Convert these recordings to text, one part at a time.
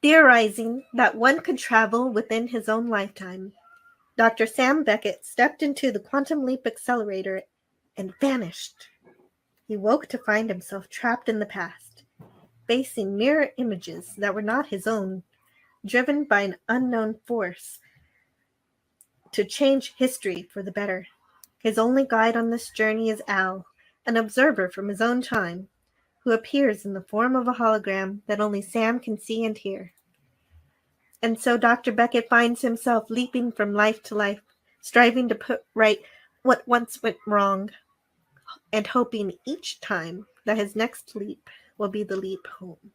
Theorizing that one could travel within his own lifetime, Dr. Sam Becket stepped into the quantum leap accelerator and vanished. He woke to find himself trapped in the past, facing mirror images that were not his own, driven by an unknown force to change history for the better. His only guide on this journey is Al, an observer from his own time, who appears in the form of a hologram that only Sam can see and hear. And so Dr. Becket finds himself leaping from life to life, striving to put right what once went wrong, and hoping each time that his next leap will be the leap home.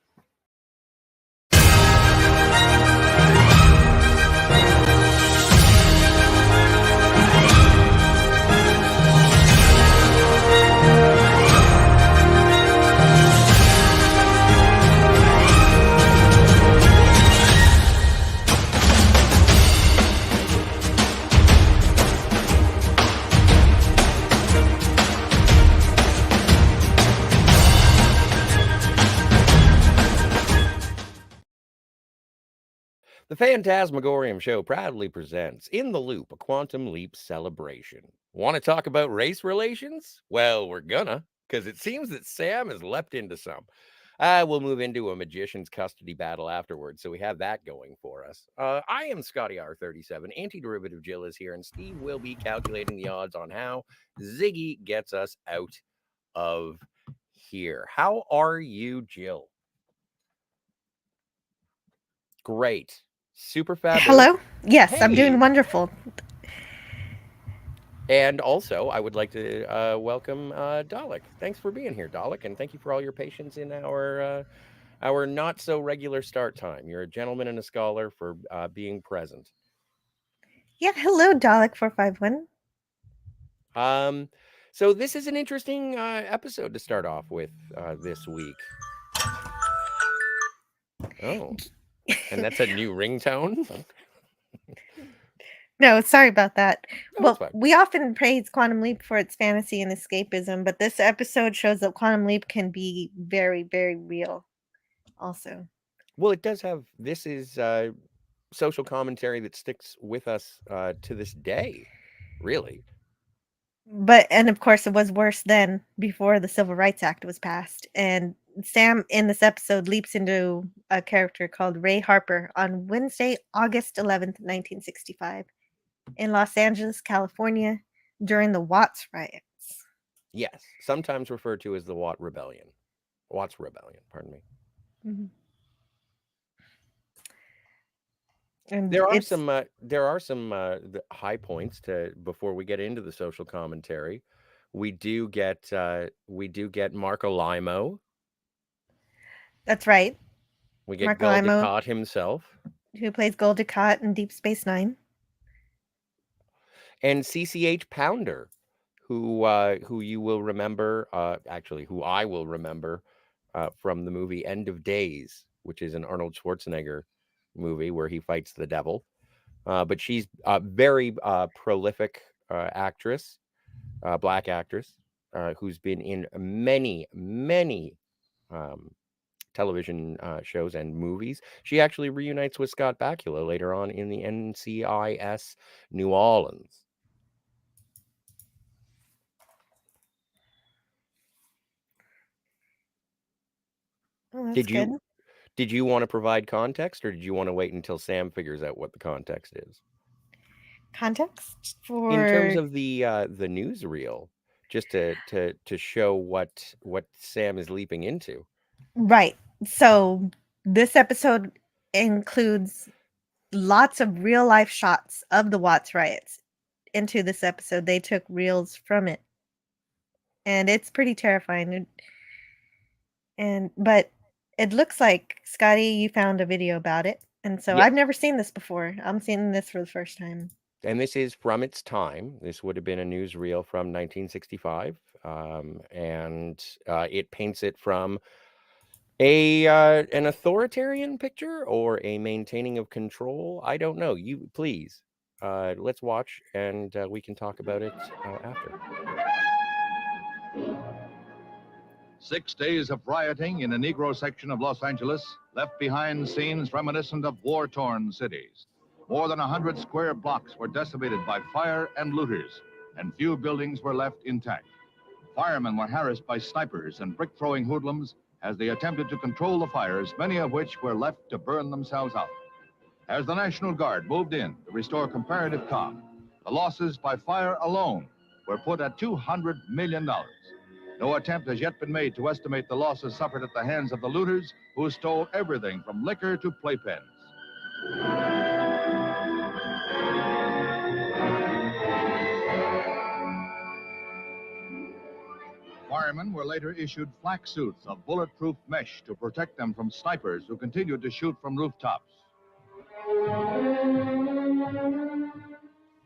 The Fantasmagorium show proudly presents In the Loop, a quantum leap celebration. Want to talk about race relations? Well, we're gonna, because it seems that Sam has leapt into some. We'll move into a magician's custody battle afterwards, so we have that going for us. I am Scotty R37. Antiderivative Jill is here, and Steve will be calculating the odds on how Ziggy gets us out of here. How are you, Jill? Great. Super fabulous. Hello? Yes, Hey. I'm doing wonderful. And also, I would like to welcome Dalek. Thanks for being here, Dalek, and thank you for all your patience in our not so regular start time. You're a gentleman and a scholar for being present. Yeah, hello, Dalek451. So this is an interesting episode to start off with this week. Oh, and that's a new ringtone. No, sorry about that. No, it's Well, fine. we often praise Quantum Leap for its fantasy and escapism, but this episode shows that Quantum Leap can be very, very real also. Well, it does have. This is social commentary that sticks with us to this day. Really. And of course, it was worse then, before the Civil Rights Act was passed. And Sam, in this episode, leaps into a character called Ray Harper on Wednesday, August 11th, 1965, in Los Angeles, California, during the Watts riots. Yes, sometimes referred to as the Watts Rebellion, pardon me. Mhm. And There are it's some high points to before we get into the social commentary. We do get Marco Limo. That's right. We get Marco Gul Limo, Dukat himself who plays Gul Dukat in Deep Space Nine. and CCH Pounder, who you will remember, actually, who I will remember from the movie End of Days, which is an Arnold Schwarzenegger movie where he fights the devil. But she's a very prolific actress, black actress, who's been in many, many television shows and movies. She actually reunites with Scott Bakula later on in the NCIS New Orleans. Oh, that's Did good. you want to provide context, or did you want to wait until Sam figures out what the context is? Context In terms for of the newsreel, just to show what Sam is leaping into. right. So this episode includes lots of real life shots of the Watts riots. Into this episode, they took reels from it, and it's pretty terrifying. But it looks like, Scotty, you found a video about it, and so Yeah. I've never seen this before. I'm seeing this for the first time. And this is from its time. This would have been a newsreel from 1965, and it paints it from a an authoritarian picture or a maintaining of control. I don't know. You please, let's watch, and we can talk about it after. 6 days of rioting in a Negro section of Los Angeles left behind scenes reminiscent of war-torn cities. More than 100 square blocks were decimated by fire and looters, and few buildings were left intact. Firemen were harassed by snipers and brick-throwing hoodlums as they attempted to control the fires, many of which were left to burn themselves out. As the National Guard moved in to restore comparative calm, the losses by fire alone were put at $200 million. No attempt has yet been made to estimate the losses suffered at the hands of the looters who stole everything from liquor to playpens. Firemen were later issued flak suits of bulletproof mesh to protect them from snipers who continued to shoot from rooftops.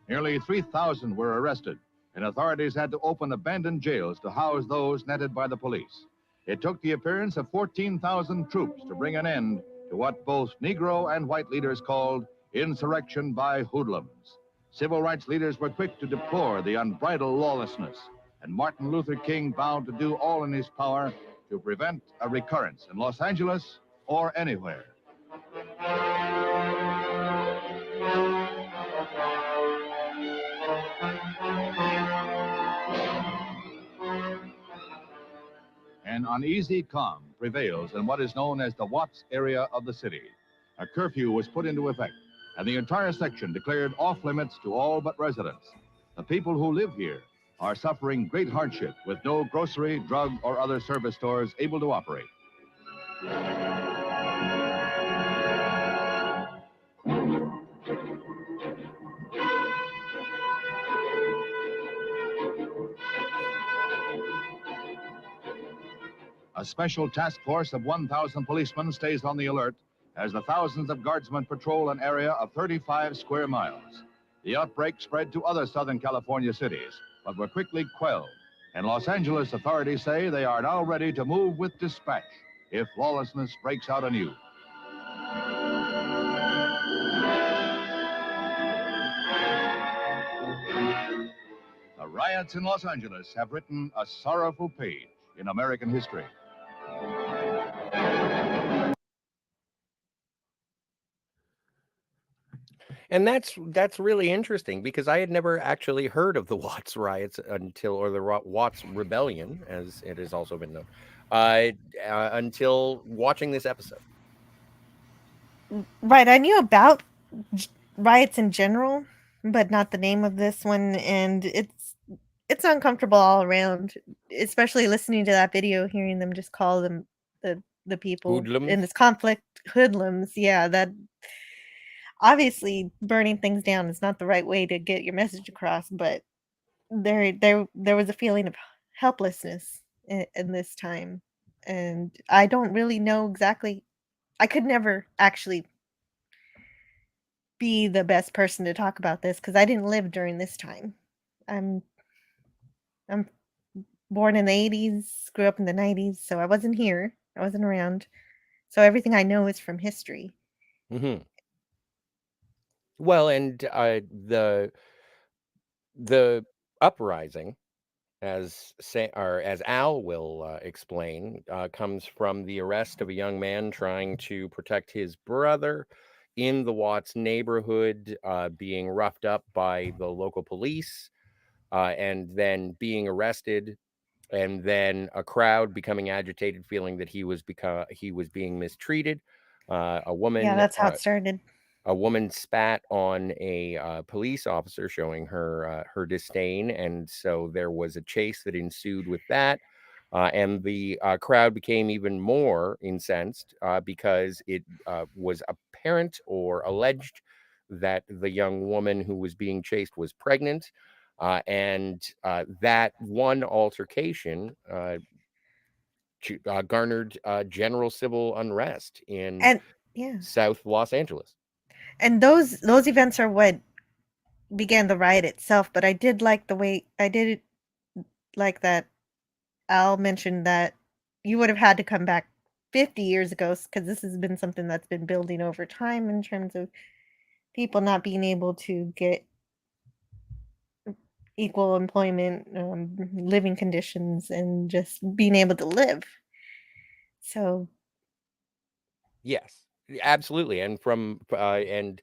Nearly 3,000 were arrested, and authorities had to open abandoned jails to house those netted by the police. It took the appearance of 14,000 troops to bring an end to what both Negro and white leaders called insurrection by hoodlums. Civil rights leaders were quick to deplore the unbridled lawlessness, and Martin Luther King vowed to do all in his power to prevent a recurrence in Los Angeles or anywhere. An uneasy calm prevails in what is known as the Watts area of the city. A curfew was put into effect, and the entire section declared off limits to all but residents. The people who live here are suffering great hardship with no grocery, drug, or other service stores able to operate. A special task force of 1,000 policemen stays on the alert as the thousands of guardsmen patrol an area of 35 square miles. The outbreak spread to other Southern California cities, but were quickly quelled. And Los Angeles authorities say they are now ready to move with dispatch if lawlessness breaks out anew. The riots in Los Angeles have written a sorrowful page in American history. And that's really interesting because I had never actually heard of the Watts riots or the Watts Rebellion, as it has also been known, until watching this episode. Right, I knew about riots in general, but not the name of this one, and it's uncomfortable all around, especially listening to that video, hearing them just call them the people Hoodlums? in this conflict hoodlums. Yeah, that obviously burning things down is not the right way to get your message across, but there was a feeling of helplessness in this time, and I don't really know exactly. I could never actually be the best person to talk about this because I didn't live during this time. I'm I'm born in the 80s, grew up in the 90s, so I wasn't here. I wasn't around. So everything I know is from history. Mm-hmm. Well, and the uprising, as Al will explain, comes from the arrest of a young man trying to protect his brother in the Watts neighborhood, being roughed up by the local police, and then being arrested, and then a crowd becoming agitated, feeling that he was being mistreated. A Yeah, woman that's how it started. a woman spat on a police officer, showing her disdain, and so there was a chase that ensued with that. And the crowd became even more incensed because it was apparent or alleged that the young woman who was being chased was pregnant. And that one altercation garnered general civil unrest in And yeah. South Los Angeles. And those events are what began the riot itself, but I did like that Al mentioned that you would have had to come back 50 years ago because this has been something that's been building over time in terms of people not being able to get equal employment, living conditions, and just being able to live. So Yes, absolutely. And and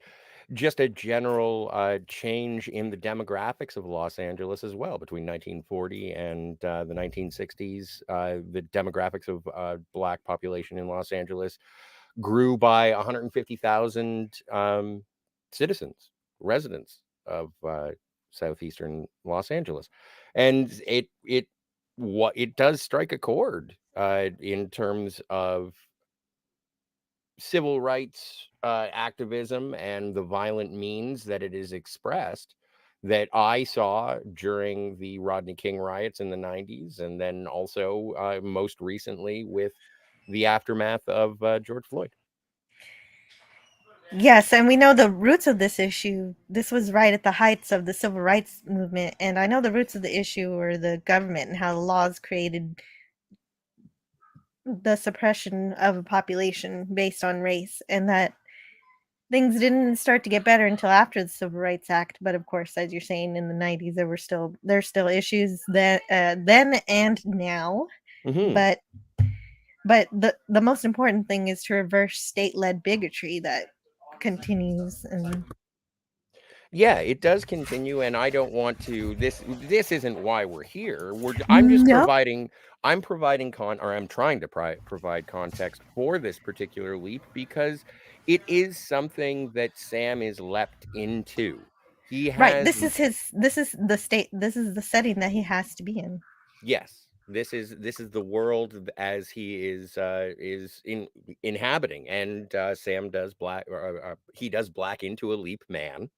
just a general change in the demographics of Los Angeles as well between 1940 and the 1960s. The demographics of Black population in Los Angeles grew by 150,000 citizens, residents of southeastern Los Angeles, and it does strike a chord in terms of civil rights activism and the violent means that it is expressed that I saw during the Rodney King riots in the 90s, and then also most recently with the aftermath of George Floyd. yes, and we know the roots of this issue. This was right at the heights of the civil rights movement, and I know the roots of the issue were the government and how the laws created the suppression of a population based on race, and that things didn't start to get better until after the Civil Rights Act. But of course, as you're saying, in the 90s, there's still issues that then and now. Hmm. But the most important thing is to reverse state-led bigotry that continues. And Yeah, it does continue, and I don't want to. This isn't why we're here. no, I'm providing I'm trying to provide context for this particular leap because it is something that Sam is leapt into. He right. has This is the state. This is the setting that he has to be in. Yes, this is the world as he is inhabiting, and Sam does he does black into a leap man.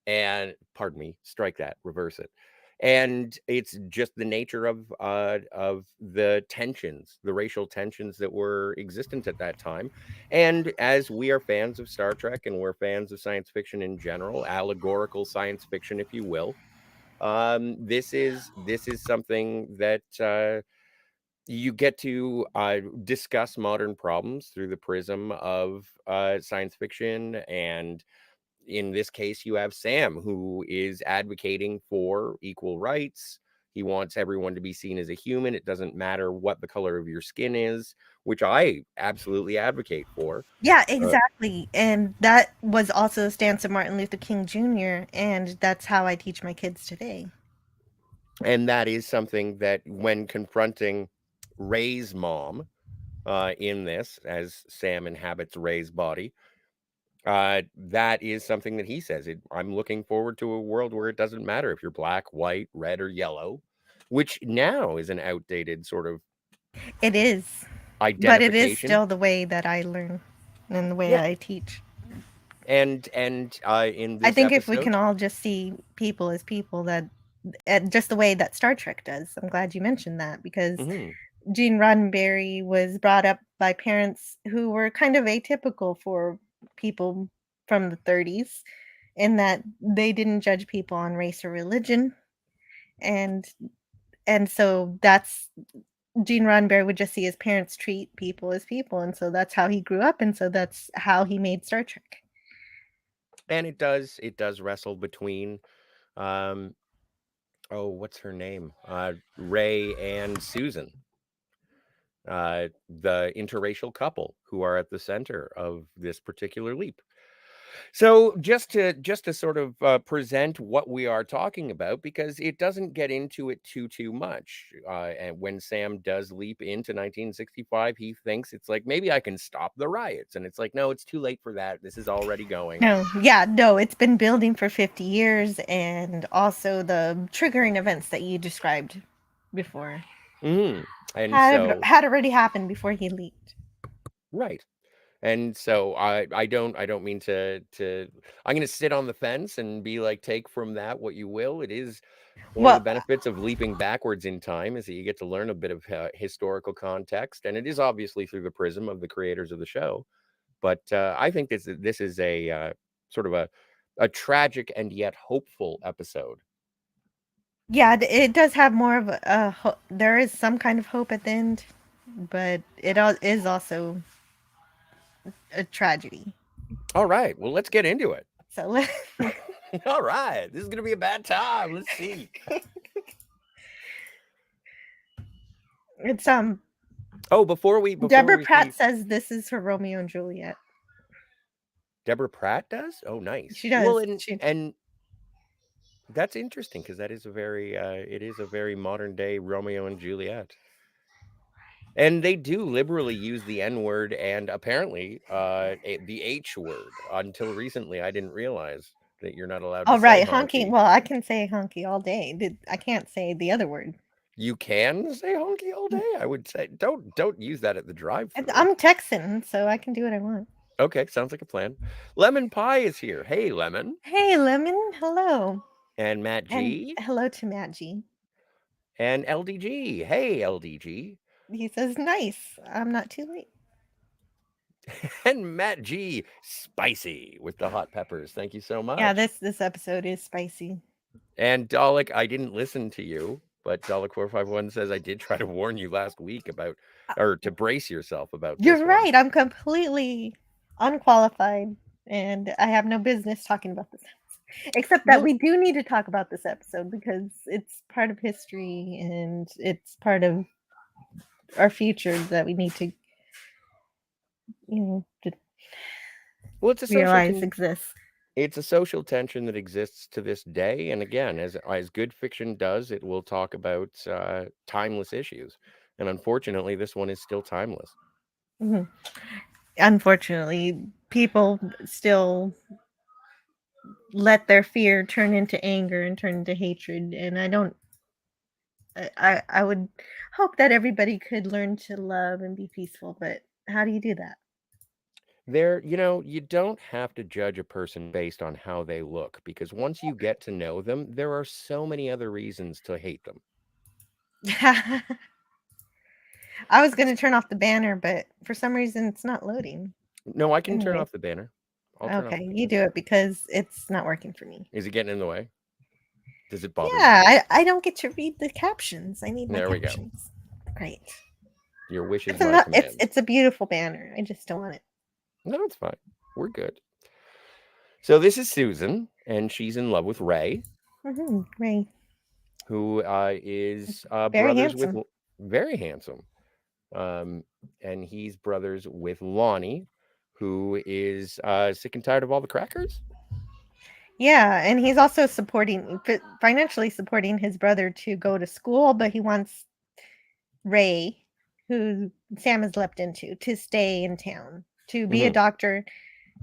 And pardon me, strike that, reverse it. And it's just the nature of the tensions, the racial tensions that were existent at that time. And as we are fans of Star Trek and we're fans of science fiction in general, allegorical science fiction, if you will, this is something that you get to discuss modern problems through the prism of science fiction. And in this case, you have Sam, who is advocating for equal rights. He wants everyone to be seen as a human. It doesn't matter what the color of your skin is, which I absolutely advocate for. Yeah, Uh, exactly. And that was also the stance of Martin Luther King Jr., and that's how I teach my kids today. and that is something that when confronting Ray's mom in this, as Sam inhabits Ray's body, that is something that he says. I'm looking forward to a world where it doesn't matter if you're black, white, red, or yellow, which now is an outdated sort of It is, but it is identification. still the way that I learn and the way Yeah, I teach. and in I this think if we episode, can all just see people as people, that just the way that Star Trek does. I'm glad you mentioned that because mhm, Gene Roddenberry was brought up by parents who were kind of atypical for people from the 30s, in that they didn't judge people on race or religion, and so that's Gene Roddenberry would just see his parents treat people as people, and so that's how he grew up, and so that's how he made Star Trek. and it does wrestle between um oh, what's her name, Ray and Susan, the interracial couple who are at the center of this particular leap. So just to sort of present what we are talking about, because it doesn't get into it too much. And when Sam does leap into 1965, he thinks it's like maybe I can stop the riots, and it's like no, it's too late for that. This is already going. No, yeah, no, it's been building for 50 years, and also the triggering events that you described before Hmm. And so had already happened before he leaped. right. And so I don't mean to I'm going to sit on the fence and be like, take from that what you will. It is one of the Well, benefits of leaping backwards in time is that you get to learn a bit of historical context, and it is obviously through the prism of the creators of the show. But I think this is a sort of a tragic and yet hopeful episode. yeah, it does have more of there is some kind of hope at the end, but is also a tragedy. All right, well, let's get into it. So All right, this is gonna be a bad time. Let's see. It's Oh, before we Deborah see, Pratt says this is her Romeo and Juliet. Deborah Pratt does. Oh, nice. She does. Well, She- and that's interesting because that is a very it is a very modern day Romeo and Juliet. And they do liberally use the N word and apparently the H word. Until recently, I didn't realize that you're not allowed to Oh, say right, honky. honky. Well, I can say honky all day. I can't say the other word. You can say honky all day. I would say don't use that at the drive-thru. I'm Texan, so I can do what I want. Okay, sounds like a plan. Lemon Pie is here. Hey, Lemon. Hey, Lemon. Hello. And Matt G. And hello to Matt G. And LDG. Hey, LDG. He says, nice. I'm not too late. And Matt G. Spicy with the hot peppers. Thank you so much. Yeah, this episode is spicy. And Dalek, I didn't listen to you, but Dalek451 says I did try to warn you last week about, or to brace yourself about this You're one. right. I'm completely unqualified, and I have no business talking about this. Except that we do need to talk about this episode because it's part of history and it's part of our future that we need to, to well, it's a realize exists. It's a social tension that exists to this day, and again, as good fiction does, it will talk about timeless issues, and unfortunately, this one is still timeless. Mm-hmm. Unfortunately, people still let their fear turn into anger and turn into hatred, and I would hope that everybody could learn to love and be peaceful, but how do you do that? You don't have to judge a person based on how they look, because once you get to know them, there are so many other reasons to hate them. I was going to turn off the banner, but for some reason it's not loading. No, I can turn off the banner. Okay, you do it because it's not working for me. Is it getting in the way? Does it bother you? Yeah, I don't get to read the captions. I need my captions. There we go. Great. Your wish is my command. It's a beautiful banner. I just don't want it. No, it's fine. We're good. So this is Susan, and she's in love with Ray. Mm-hmm. Ray. Who is very brothers handsome. with very handsome. And he's brothers with Lonnie, who is sick and tired of all the crackers. Yeah, and he's also financially supporting his brother to go to school, but he wants Ray, who Sam has leapt into, to stay in town, to be a doctor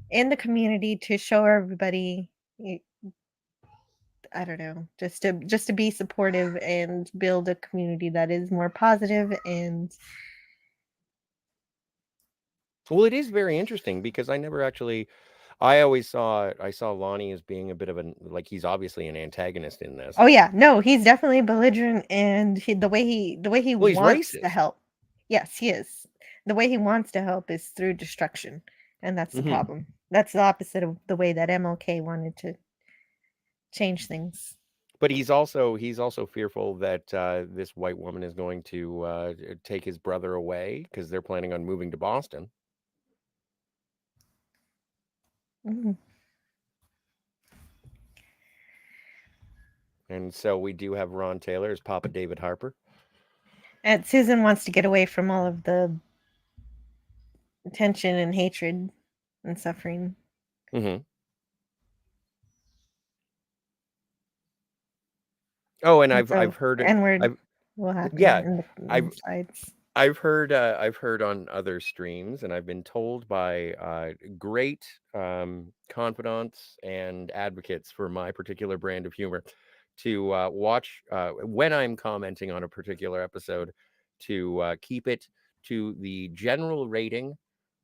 in the community, to show everybody, I don't know, just to be supportive and build a community that is more positive. And well, it is very interesting because I always saw Lonnie as being a bit of he's obviously an antagonist in this. Oh yeah, no, he's definitely belligerent, and the way he wants to help. Yes, he is. The way he wants to help is through destruction, and that's the problem. That's the opposite of the way that MLK wanted to change things. But he's also fearful that this white woman is going to take his brother away because they're planning on moving to Boston. Mm-hmm. And so we do have Ron Taylor as Papa David Harper. And Susan wants to get away from all of the tension and hatred and suffering. Mm-hmm. Oh, and I've heard N-word will happen. Yeah, in the sides. I've heard on other streams, and I've been told by great confidants and advocates for my particular brand of humor to watch when I'm commenting on a particular episode to keep it to the general rating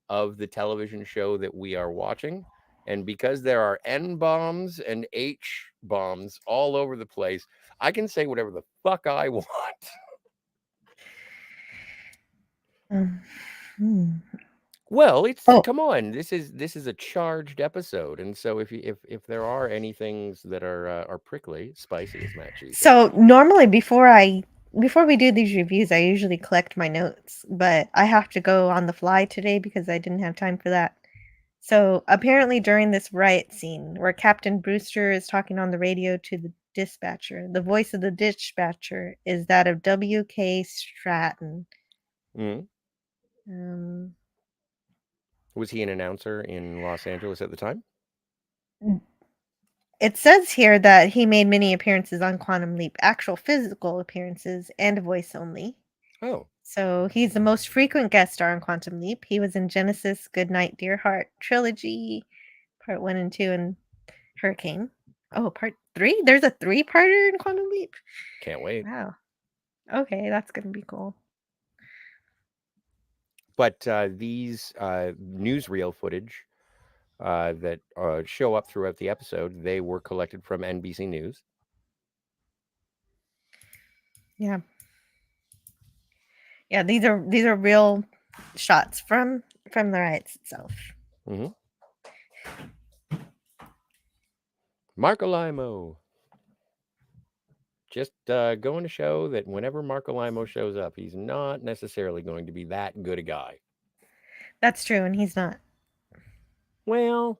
of the television show that we are watching. And because there are N-bombs and H-bombs all over the place, I can say whatever the fuck I want. Well, come on. This is a charged episode, and so if there are any things that are prickly, spicy, as Matt G. So normally before we do these reviews, I usually collect my notes, but I have to go on the fly today because I didn't have time for that. So apparently during this riot scene where Captain Brewster is talking on the radio to the dispatcher, the voice of the dispatcher is that of W.K. Stratton. Mm. Um, Was he an announcer in Los Angeles at the time? It says here that he made many appearances on Quantum Leap, actual physical appearances and voice only. Oh, So he's the most frequent guest star on Quantum Leap. He was in Genesis, Goodnight, Dear Heart trilogy, part 1 and 2, and Hurricane. Oh, part 3? There's a 3-parter in Quantum Leap? can't wait. Wow. Okay, that's going to be cool. But these newsreel footage that show up throughout the episode, they were collected from NBC News. Yeah. Yeah, these are real shots from the riots itself. Mm-hmm. Marco Limo. Just going to show that whenever Marco Limo shows up, he's not necessarily going to be that good a guy. That's true, and he's not. Well,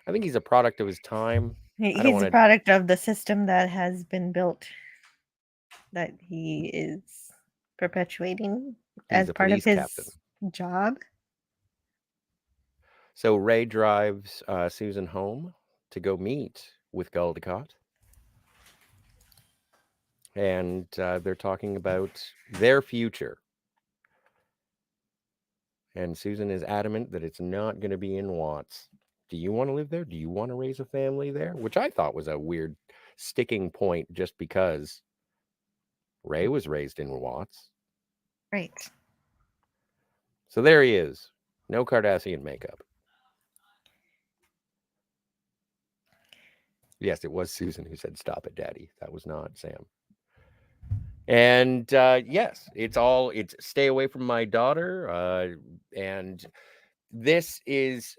I think he's a product of his time. He's a product of the system that has been built, that he is perpetuating as part of his job. So Ray drives Susan home to go meet with Galdecott. And they're talking about their future. And Susan is adamant that it's not going to be in Watts. Do you want to live there? Do you want to raise a family there? Which I thought was a weird sticking point just because Ray was raised in Watts. Right. So there he is. No Cardassian makeup. Yes, it was Susan who said, "Stop it, Daddy." That was not Sam. And yes, it's stay away from my daughter. And this is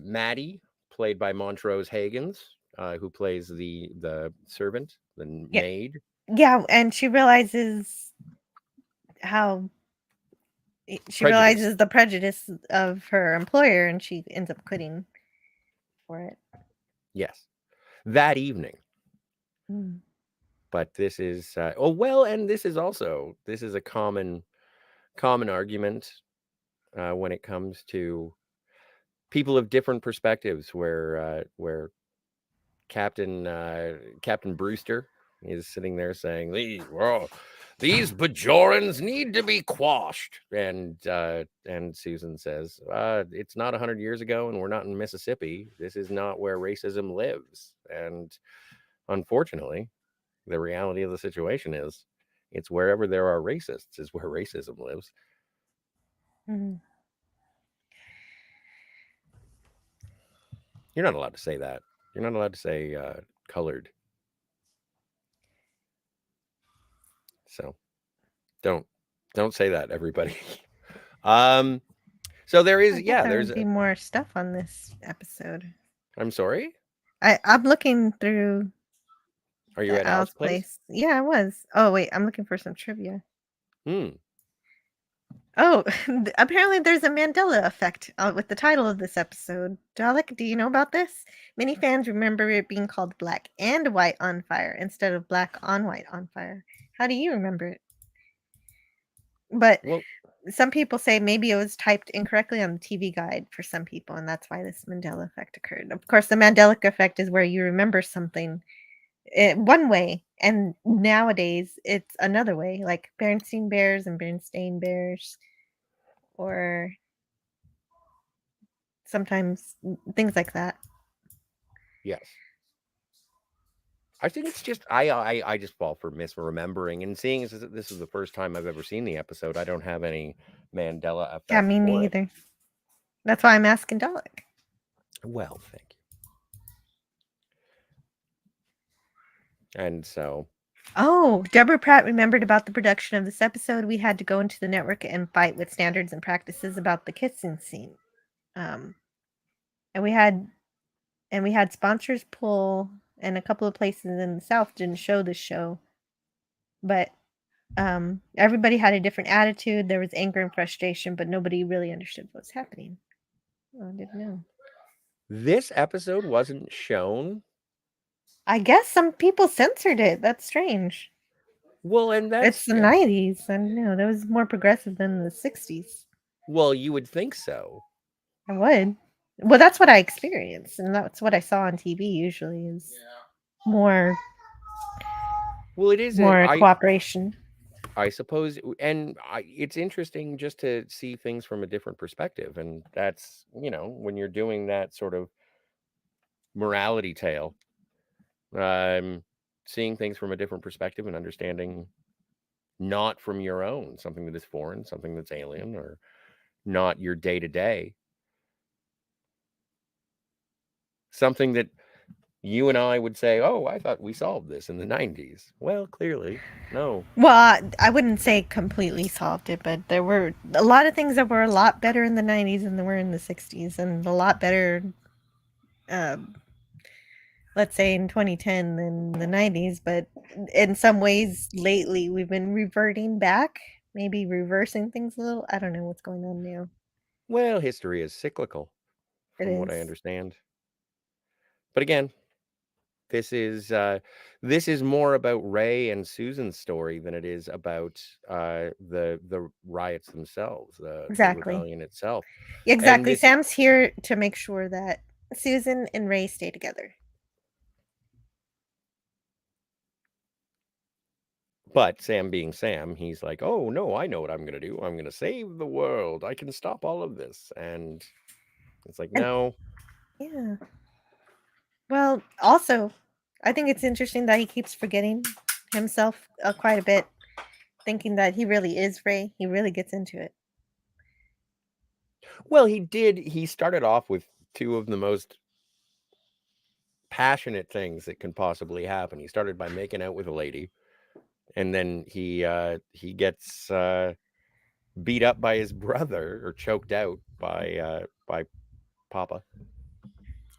Maddie, played by Montrose Higgins, who plays the servant, the maid. Yeah, and she realizes realizes the prejudice of her employer, and she ends up quitting for it. Yes, that evening. But this is and this is a common argument when it comes to people of different perspectives, where Captain Brewster is sitting there saying, these Bajorans need to be quashed, and Susan says, it's not 100 years ago, and we're not in Mississippi. This is not where racism lives. And unfortunately, the reality of the situation is, it's wherever there are racists is where racism lives. Mm-hmm. You're not allowed to say that. You're not allowed to say colored. So don't say that, everybody. So there is, there's be more stuff on this episode. I'm sorry? I'm looking through. Are you at Al's place? Yeah, I was. Oh, wait, I'm looking for some trivia. Oh, apparently there's a Mandela effect with the title of this episode. Dalek, do you know about this? Many fans remember it being called Black and White on Fire instead of Black on White on Fire. How do you remember it? But some people say maybe it was typed incorrectly on the TV guide for some people, and that's why this Mandela effect occurred. Of course, the Mandela effect is where you remember something one way, and nowadays it's another way, like Berenstain Bears and Berenstain Bears, or sometimes things like that. Yes. I think it's just I just fall for misremembering, and seeing as this is the first time I've ever seen the episode, I don't have any Mandela effect. Yeah, me neither. That's why I'm asking Dalek. Well, thank you. And so, Deborah Pratt remembered about the production of this episode. We had to go into the network and fight with standards and practices about the kissing scene. And we had sponsors pull, and a couple of places in the South didn't show this show. But everybody had a different attitude. There was anger and frustration, but nobody really understood what was happening. Oh, I didn't know. This episode wasn't shown. I guess some people censored it. That's strange. Well, and It's that's the 90s. I don't know. That was more progressive than the 60s. well, you would think so. I would. Well, that's what I experienced, and that's what I saw on TV usually is more Well, it is more cooperation. I suppose, and it's interesting just to see things from a different perspective, and that's, when you're doing that sort of morality tale, seeing things from a different perspective and understanding not from your own, something that is foreign, something that's alien, or not your day to day, something that you and I would say, oh, I thought we solved this in the 90s. Well, clearly, no. Well, I wouldn't say completely solved it, but there were a lot of things that were a lot better in the 90s than they were in the 60s, and a lot better, let's say, in 2010 than the 90s. But in some ways, lately, we've been reverting back, maybe reversing things a little. I don't know what's going on now. Well, history is cyclical, It from what I is. understand. But again, this is more about Ray and Susan's story than it is about the riots themselves, the Exactly. rebellion itself. Exactly. this- Sam's here to make sure that Susan and Ray stay together. But Sam being Sam, he's like, oh no, I know what I'm gonna do. I'm gonna save the world. I can stop all of this. And it's like, And- no. Yeah. Well, also, I think it's interesting that he keeps forgetting himself quite a bit, thinking that he really is Ray. He really gets into it. Well, he started off with two of the most passionate things that can possibly happen. He started by making out with a lady, and then he gets beat up by his brother, or choked out by Papa.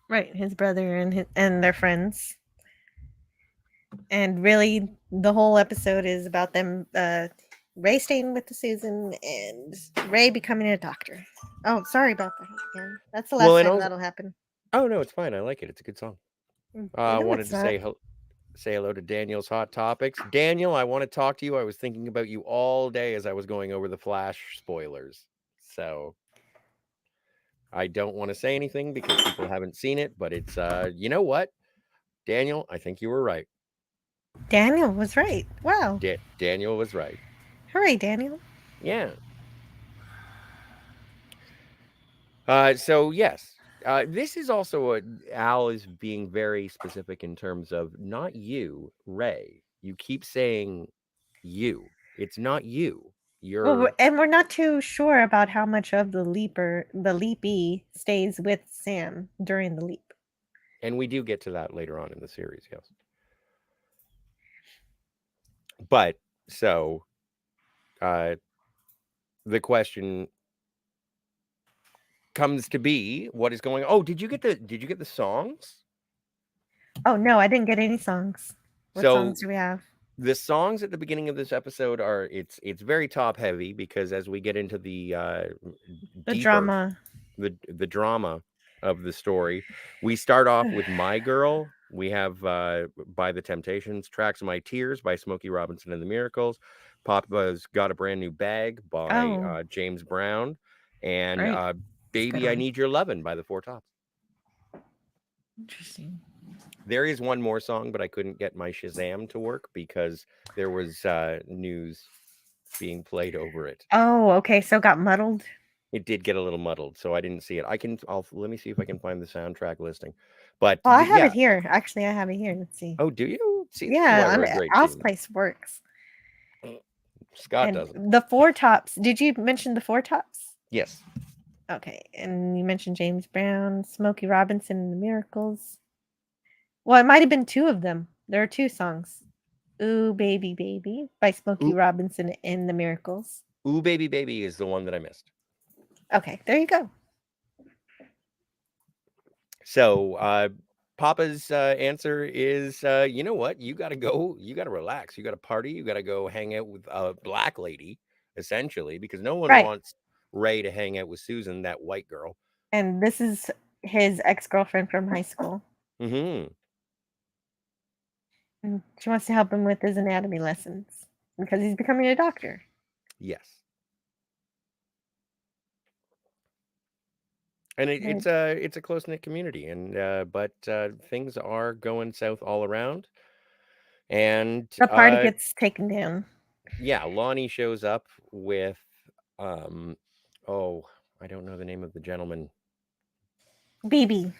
Right, his brother and their friends. And really, the whole episode is about them, Ray staying with the Susan and Ray becoming a doctor. Oh, sorry about that again. That's the last time that'll happen. Oh no, it's fine. I like it. It's a good song. I No, wanted it's to not. say hello to Daniel's Hot Topics. Daniel, I want to talk to you. I was thinking about you all day as I was going over the Flash spoilers. So I don't want to say anything because people haven't seen it, but it's you know what? Daniel, I think you were right. Daniel was right. Wow. Daniel was right. Hooray, Daniel. Yeah. So yes, this is also Al is being very specific in terms of not you, Ray. You keep saying you. It's not you. You're And we're not too sure about how much of the leapy stays with Sam during the leap. and we do get to that later on in the series, yes. But so the question comes to be, what is going on? Oh, did you get the songs? Oh no, I didn't get any songs. What songs do we have? The songs at the beginning of this episode are it's very top heavy, because as we get into the drama, the drama of the story, we start off with My Girl. We have by the Temptations, Tracks of My Tears by Smokey Robinson and the Miracles, Papa's Got a Brand New Bag by James Brown, and Baby I Need Your Lovin' by the Four Tops. Interesting. There is one more song, but I couldn't get my Shazam to work because there was news being played over it. Oh, okay. So it got muddled. It did get a little muddled, so I didn't see it. Let me see if I can find the soundtrack listing. But I have it here. Actually, I have it here. Let's see. Oh, do you? See, yeah, Al's place works. Scott doesn't. The Four Tops. Did you mention the Four Tops? Yes. Okay, and you mentioned James Brown, Smokey Robinson, and the Miracles. Well, it might have been two of them. There are two songs. Ooh, Baby, Baby by Smokey Robinson and the Miracles. Ooh, Baby, Baby is the one that I missed. Okay, there you go. So, Papa's answer is, you know what? You got to go. You got to relax. You got to party. You got to go hang out with a black lady, essentially, because no one wants Ray to hang out with Susan, that white girl. And this is his ex-girlfriend from high school. Mm-hmm. And she wants to help him with his anatomy lessons because he's becoming a doctor. Yes. And it's a close-knit community, and but things are going south all around. And The party gets taken down. yeah, Lonnie shows up with oh, I don't know the name of the gentleman. BB.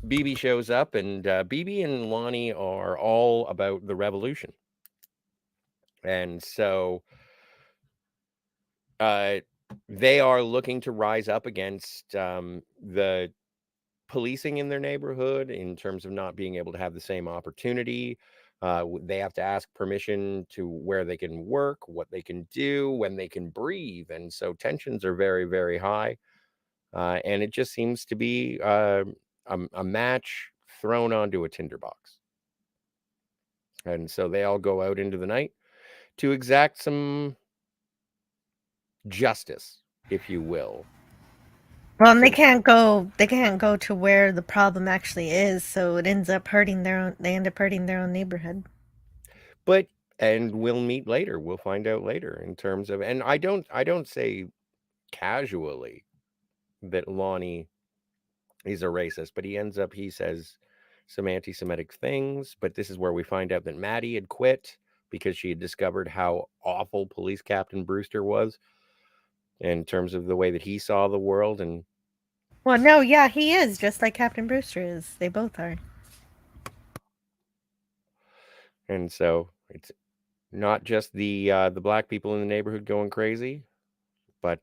BB shows up, and BB and Lonnie are all about the revolution. And so they are looking to rise up against the policing in their neighborhood in terms of not being able to have the same opportunity. They have to ask permission to where they can work, what they can do, when they can breathe. And so tensions are very, very high. And it just seems to be a match thrown onto a tinderbox. And so they all go out into the night to exact some justice, if you will. Well, and they can't go to where the problem actually is, so it ends up hurting their own. They end up hurting their own neighborhood. And we'll meet later. We'll find out later in terms of, and I don't say casually that Lonnie is a racist, but he says some anti-Semitic things. But this is where we find out that Maddie had quit because she had discovered how awful Police Captain Brewster was in terms of the way that he saw the world. And well, no, yeah, he is just like Captain Brewster is. They both are. And so it's not just the black people in the neighborhood going crazy, but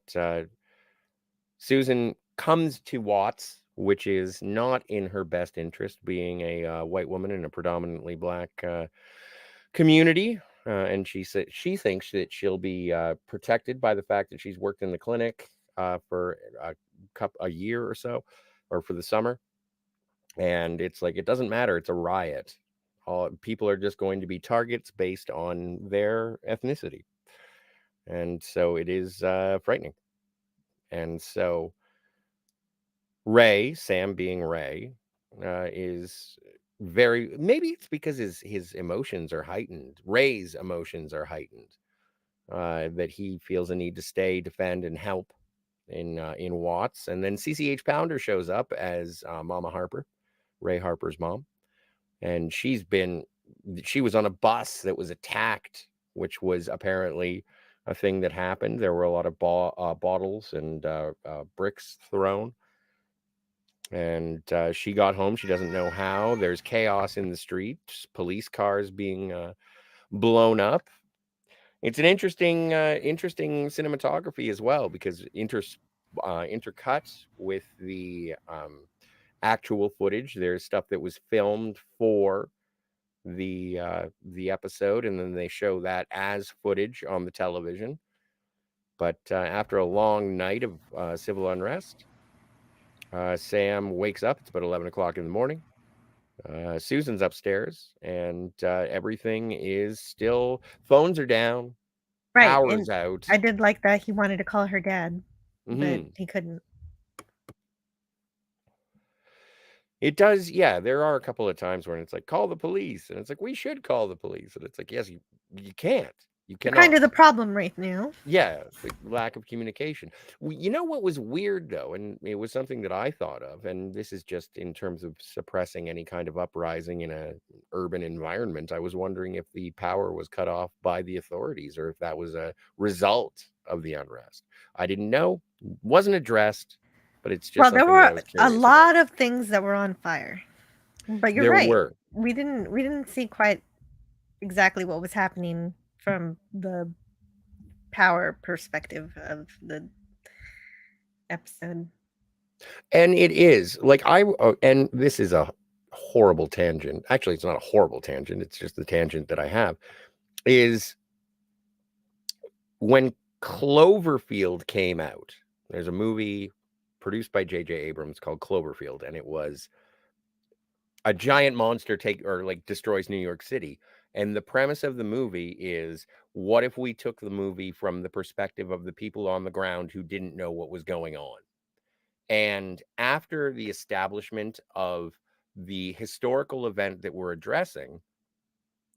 Susan comes to Watts, which is not in her best interest, being a white woman in a predominantly black community. And she thinks that she'll be protected by the fact that she's worked in the clinic for a year or so, or for the summer. And it's like, it doesn't matter. It's a riot. People are just going to be targets based on their ethnicity. And so it is frightening. And so Ray, Sam being Ray, is maybe it's because his emotions are heightened. Ray's emotions are heightened, that he feels a need to stay, defend, and help in Watts. And then CCH Pounder shows up as Mama Harper, Ray Harper's mom. And she was on a bus that was attacked, which was apparently a thing that happened. There were a lot of bottles and bricks thrown. And she got home. She doesn't know how. There's chaos in the streets, police cars being blown up. It's an interesting cinematography as well, because intercut with the actual footage. There's stuff that was filmed for the episode, and then they show that as footage on the television. But after a long night of civil unrest, Sam wakes up. It's about 11 o'clock in the morning. Susan's upstairs, and everything is still. Phones are down. Right. Power's out. I did like that he wanted to call her dad, but he couldn't. It does, yeah. There are a couple of times when it's like, call the police, and it's like, we should call the police, and it's like, yes, you can't. You They're cannot. kind of the problem right now. Yeah, the lack of communication. You know what was weird, though, and it was something that I thought of, and this is just in terms of suppressing any kind of uprising in an urban environment. I was wondering if the power was cut off by the authorities, or if that was a result of the unrest. I didn't know. Wasn't addressed, but it's just there something were that I was curious a about. lot of things that were on fire. But you're There right. were. We didn't see quite exactly what was happening from the power perspective of the episode. And it is like and this is a horrible tangent. Actually, it's not a horrible tangent. It's just the tangent that I have is when Cloverfield came out. There's a movie produced by J.J. Abrams called Cloverfield, and it was a giant monster destroys New York City. And the premise of the movie is, what if we took the movie from the perspective of the people on the ground who didn't know what was going on? And after the establishment of the historical event that we're addressing,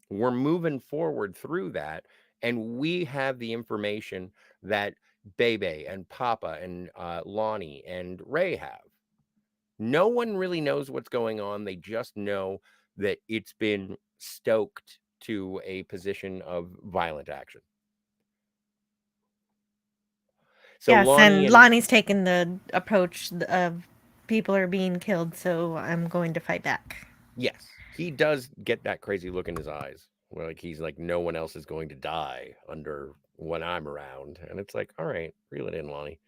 we're moving forward through that, and we have the information that Bebe and Papa and Lonnie and Ray have. No one really knows what's going on. They just know that it's been stoked to a position of violent action. So Yes, Lonnie and and Lonnie's taken the approach of people are being killed, so I'm going to fight back. yes, he does get that crazy look in his eyes, where like he's like, no one else is going to die under when I'm around, and it's like, all right, reel it in, Lonnie.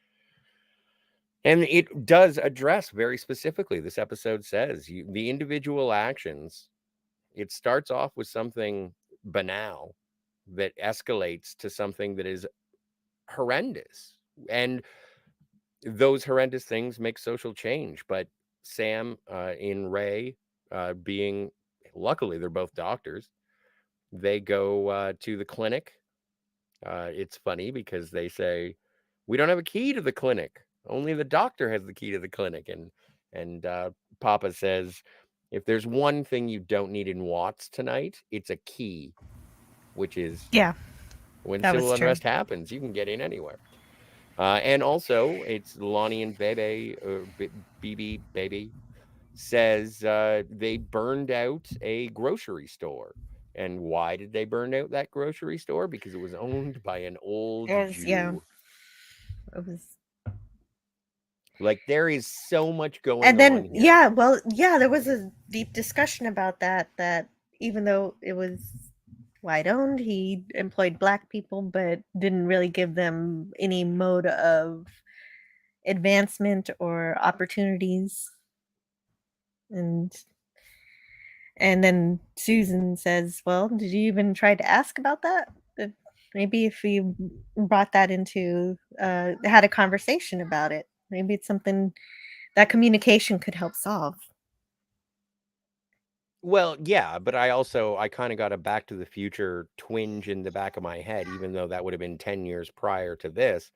And it does address very specifically. This episode says the individual actions. It starts off with something banal that escalates to something that is horrendous, and those horrendous things make social change. But Sam in Ray being, luckily they're both doctors, they go to the clinic. It's funny because they say, we don't have a key to the clinic, only the doctor has the key to the clinic. And Papa says, if there's one thing you don't need in Watts tonight, it's a key, which is Yeah, when that was civil true. unrest happens, you can get in anywhere. And also, it's Lonnie and Bebe, BB, Baby, says they burned out a grocery store. And why did they burn out that grocery store? Because it was owned by an old It was, yeah, Jew. it was. Like, there is so much going And on then, here. yeah, well, yeah, there was a deep discussion about that even though it was white owned, he employed black people, but didn't really give them any mode of advancement or opportunities. And then Susan says, "Well, did you even try to ask about that? Maybe if we brought that into, had a conversation about it, maybe it's something that communication could help solve." Well, yeah, but I kind of got a Back to the Future twinge in the back of my head, even though that would have been 10 years prior to this.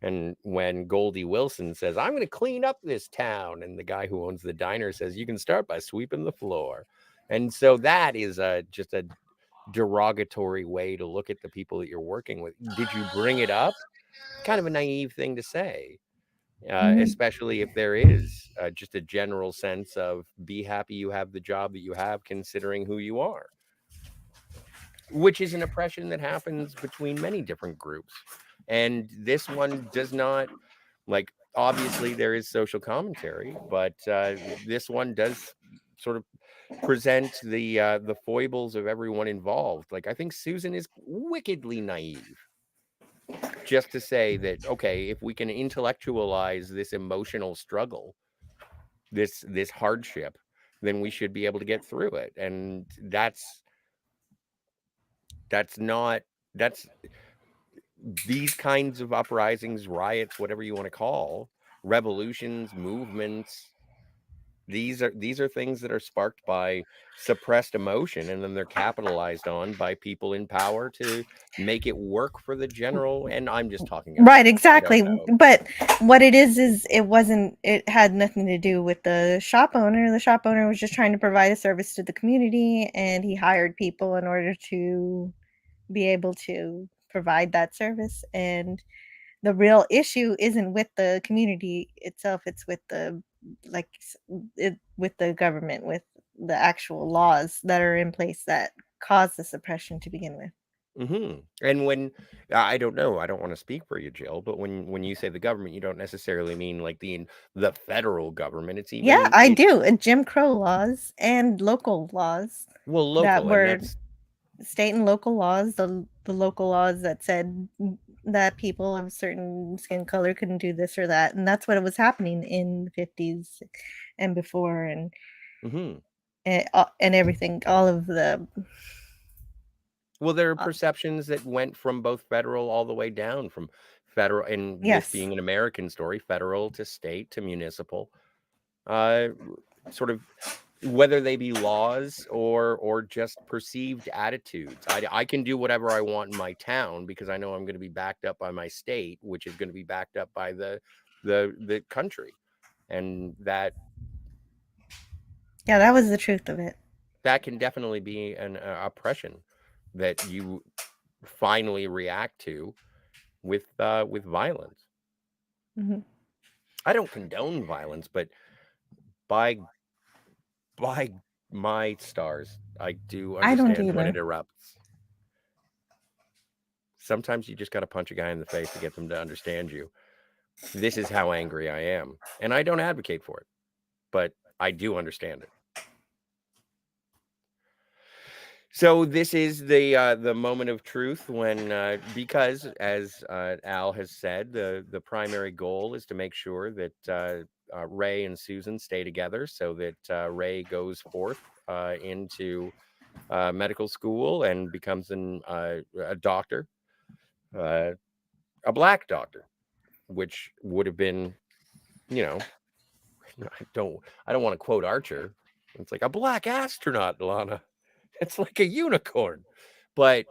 And when Goldie Wilson says, I'm going to clean up this town, and the guy who owns the diner says, you can start by sweeping the floor. And so that is just a derogatory way to look at the people that you're working with. Did you bring it up? Kind of a naive thing to say, especially if there is just a general sense of be happy you have the job that you have, considering who you are, which is an oppression that happens between many different groups. And this one does not, like, obviously there is social commentary, but this one does sort of present the foibles of everyone involved. Like, I think Susan is wickedly naive just to say that, okay, if we can intellectualize this emotional struggle, this hardship, then we should be able to get through it. And that's not, that's these kinds of uprisings, riots, whatever you want to call, revolutions, movements, these are things that are sparked by suppressed emotion, and then they're capitalized on by people in power to make it work for the general. And I'm just talking out Right, loud. I don't exactly. know. But what it is it had nothing to do with the shop owner. The shop owner was just trying to provide a service to the community, and he hired people in order to be able to provide that service. And the real issue isn't with the community itself, it's with the, like, with the government, with the actual laws that are in place that cause the suppression to begin with. And when I don't know, I don't want to speak for you, Jill, but when you say the government, you don't necessarily mean like the federal government. It's Yeah, even I do. And Jim Crow laws and local laws well, that local, and were that's state and local laws, the local laws that said that people of certain skin color couldn't do this or that. And that's what it was happening in the 50s and before, and and everything, all of the. well, there are perceptions that went from both federal all the way down, from federal, and this Yes. being an American story, federal to state to municipal, uh, sort of, whether they be laws or just perceived attitudes. I can do whatever I want in my town because I know I'm going to be backed up by my state, which is going to be backed up by the country. And that Yeah, that was the truth of it. can definitely be an oppression that you finally react to with violence. Mm-hmm. I don't condone violence, but by my stars, I do I don't understand when it either. erupts. Sometimes you just got to punch a guy in the face to get them to understand you. This is how angry I am, and I don't advocate for it, but I do understand it. So this is the moment of truth when because as Al has said, the primary goal is to make sure that Ray and Susan stay together, so that Ray goes forth into medical school and becomes a doctor, a black doctor, which would have been, you know, I don't want to quote Archer. It's like a black astronaut, Lana. It's like a unicorn, but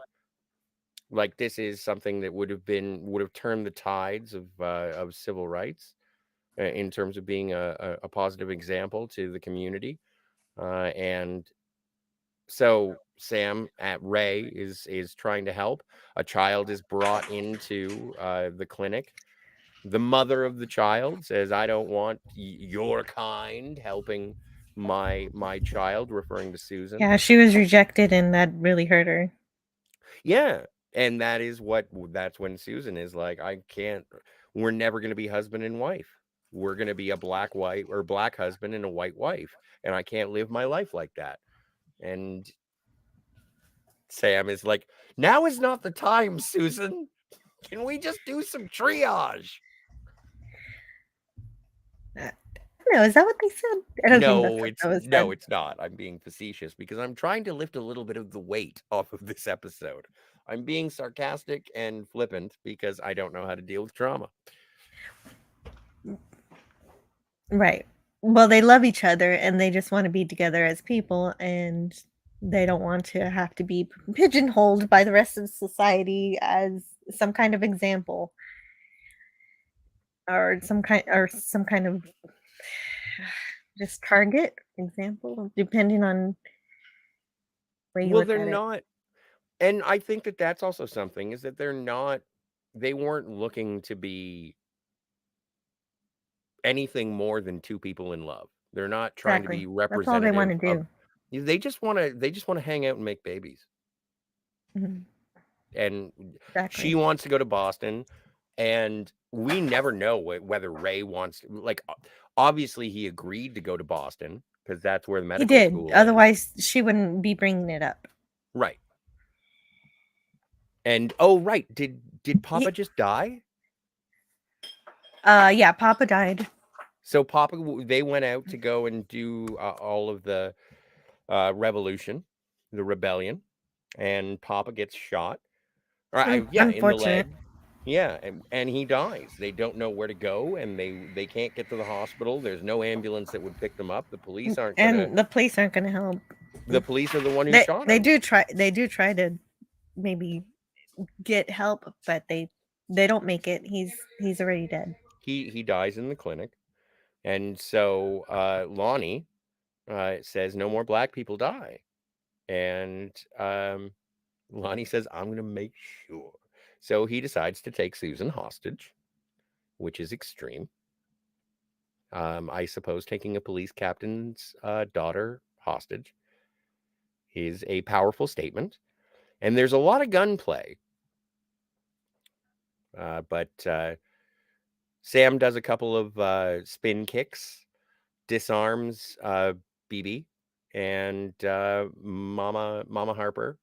like this is something that would have turned the tides of civil rights in terms of being a positive example to the community, and so Sam at Ray is trying to help. A child is brought into the clinic. The mother of the child says, "I don't want your kind helping my child," referring to Susan. Yeah, she was rejected, and that really hurt her. Yeah, and that's when Susan is like, "I can't. We're never going to be husband and wife. We're going to be a black white or black husband and a white wife, and I can't live my life like that." And Sam is like, "Now is not the time, Susan. Can we just do some triage?" No, is that what they said? I don't think that's No, what that was said. it's not. I'm being facetious because I'm trying to lift a little bit of the weight off of this episode. I'm being sarcastic and flippant because I don't know how to deal with trauma. Right. Well, they love each other, and they just want to be together as people, and they don't want to have to be pigeonholed by the rest of society as some kind of example or some kind of just target example, depending on where you Well, look they're at it. not, and I think that that's also something is that they weren't looking to be anything more than two people in love. They're not trying to Exactly. be That's all they want representative to of. do. They just want to hang out and make babies. Mhm. And she Exactly. wants to go to Boston, and we never know whether Ray wants to, like, obviously he agreed to go to Boston because that's where the He medical did. school is. Otherwise, she wouldn't be bringing it up. Right. And oh right, did Papa He, just die? yeah, Papa died. So Papa, they went out to go and do all of the revolution, the rebellion, and Papa gets shot. Yeah, in the Unfortunate. leg. Yeah, and he dies. They don't know where to go, and they can't get to the hospital. There's no ambulance that would pick them up. The police aren't gonna. And the police aren't going to help. The police are the one who They shot they him. do try to maybe get help, but they don't make it. He's already dead. He dies in the clinic, and so Lonnie says no more black people die, and Lonnie says I'm gonna make sure. So he decides to take Susan hostage, which is extreme. I suppose taking a police captain's daughter hostage is a powerful statement. And there's a lot of gunplay. But Sam does a couple of spin kicks, disarms BB, and Mama Harper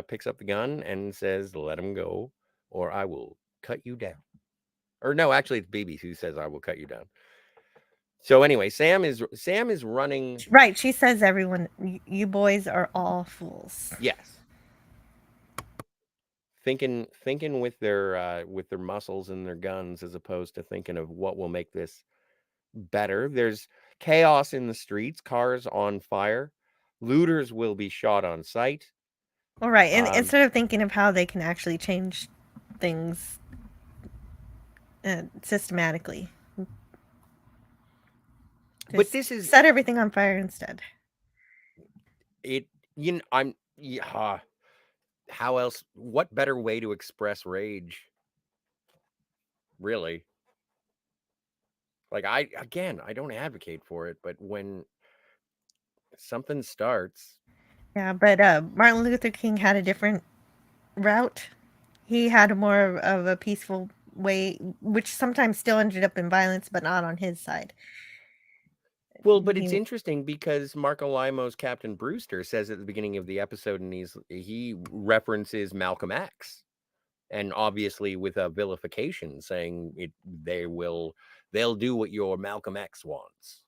picks up the gun and says, "Let him go, or I will cut you down." Or no, actually, it's BB who says, "I will cut you down." So anyway, Sam is running. Right. She says everyone, you boys are all fools. Yes, thinking with their muscles and their guns as opposed to thinking of what will make this better. There's chaos in the streets, cars on fire, looters will be shot on sight. All right. And Um, instead of thinking of how they can actually change things systematically. But this is set everything on fire instead. it. How else? What better way to express rage? Really? Like I don't advocate for it, but when something starts, Yeah, but Martin Luther King had a different route. He had more of a peaceful way, which sometimes still ended up in violence, but not on his side. well, but it's He- interesting because Marco Limo's Captain Brewster says at the beginning of the episode, and he references Malcolm X, and obviously with a vilification, saying they'll do what your Malcolm X wants,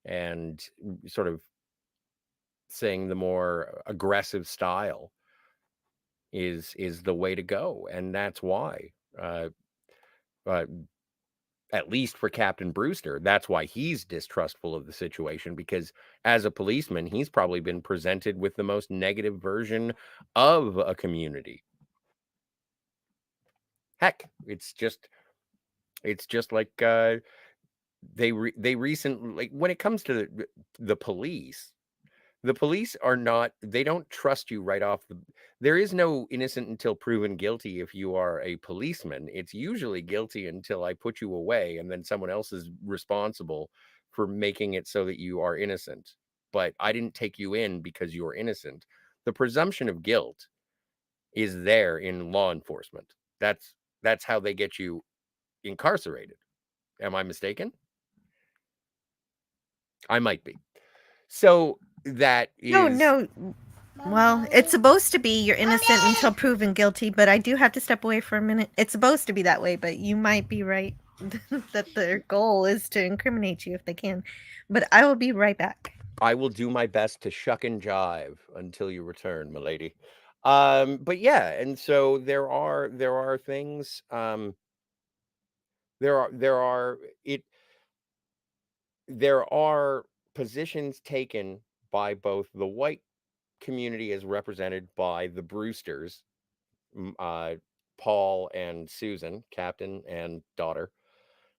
and sort of saying the more aggressive style is the way to go, and that's why. Uh, uh, at least for Captain Brewster, that's why he's distrustful of the situation, because as a policeman, he's probably been presented with the most negative version of a community. Heck, it's just like they recently, like when it comes to the police. The police they don't trust you right off there is no innocent until proven guilty if you are a policeman. It's usually guilty until I put you away, and then someone else is responsible for making it so that you are innocent. But I didn't take you in because you're innocent. The presumption of guilt is there in law enforcement. That's how they get you incarcerated. Am I mistaken? I might be. So that is No. Well, it's supposed to be you're innocent until proven guilty, but I do have to step away for a minute. It's supposed to be that way, but you might be right that their goal is to incriminate you if they can. But I will be right back. I will do my best to shuck and jive until you return, milady. But yeah, and so there are things. There are positions taken by both the white community as represented by the Brewsters, Paul and Susan, captain and daughter.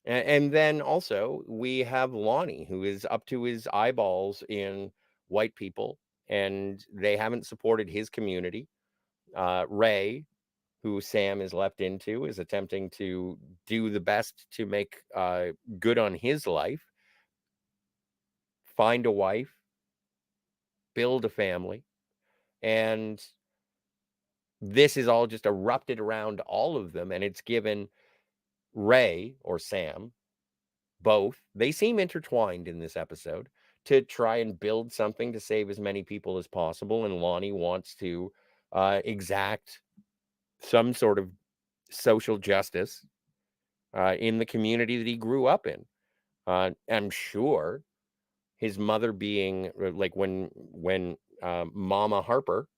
And then also we have Lonnie, who is up to his eyeballs in white people, and they haven't supported his community. Ray, who Sam is left into, is attempting to do the best to make good on his life, find a wife, build a family, and this is all just erupted around all of them, and it's given Ray, or Sam, both, they seem intertwined in this episode, to try and build something to save as many people as possible. And Lonnie wants to exact some sort of social justice in the community that he grew up in. I'm sure his mother being like when Mama Harper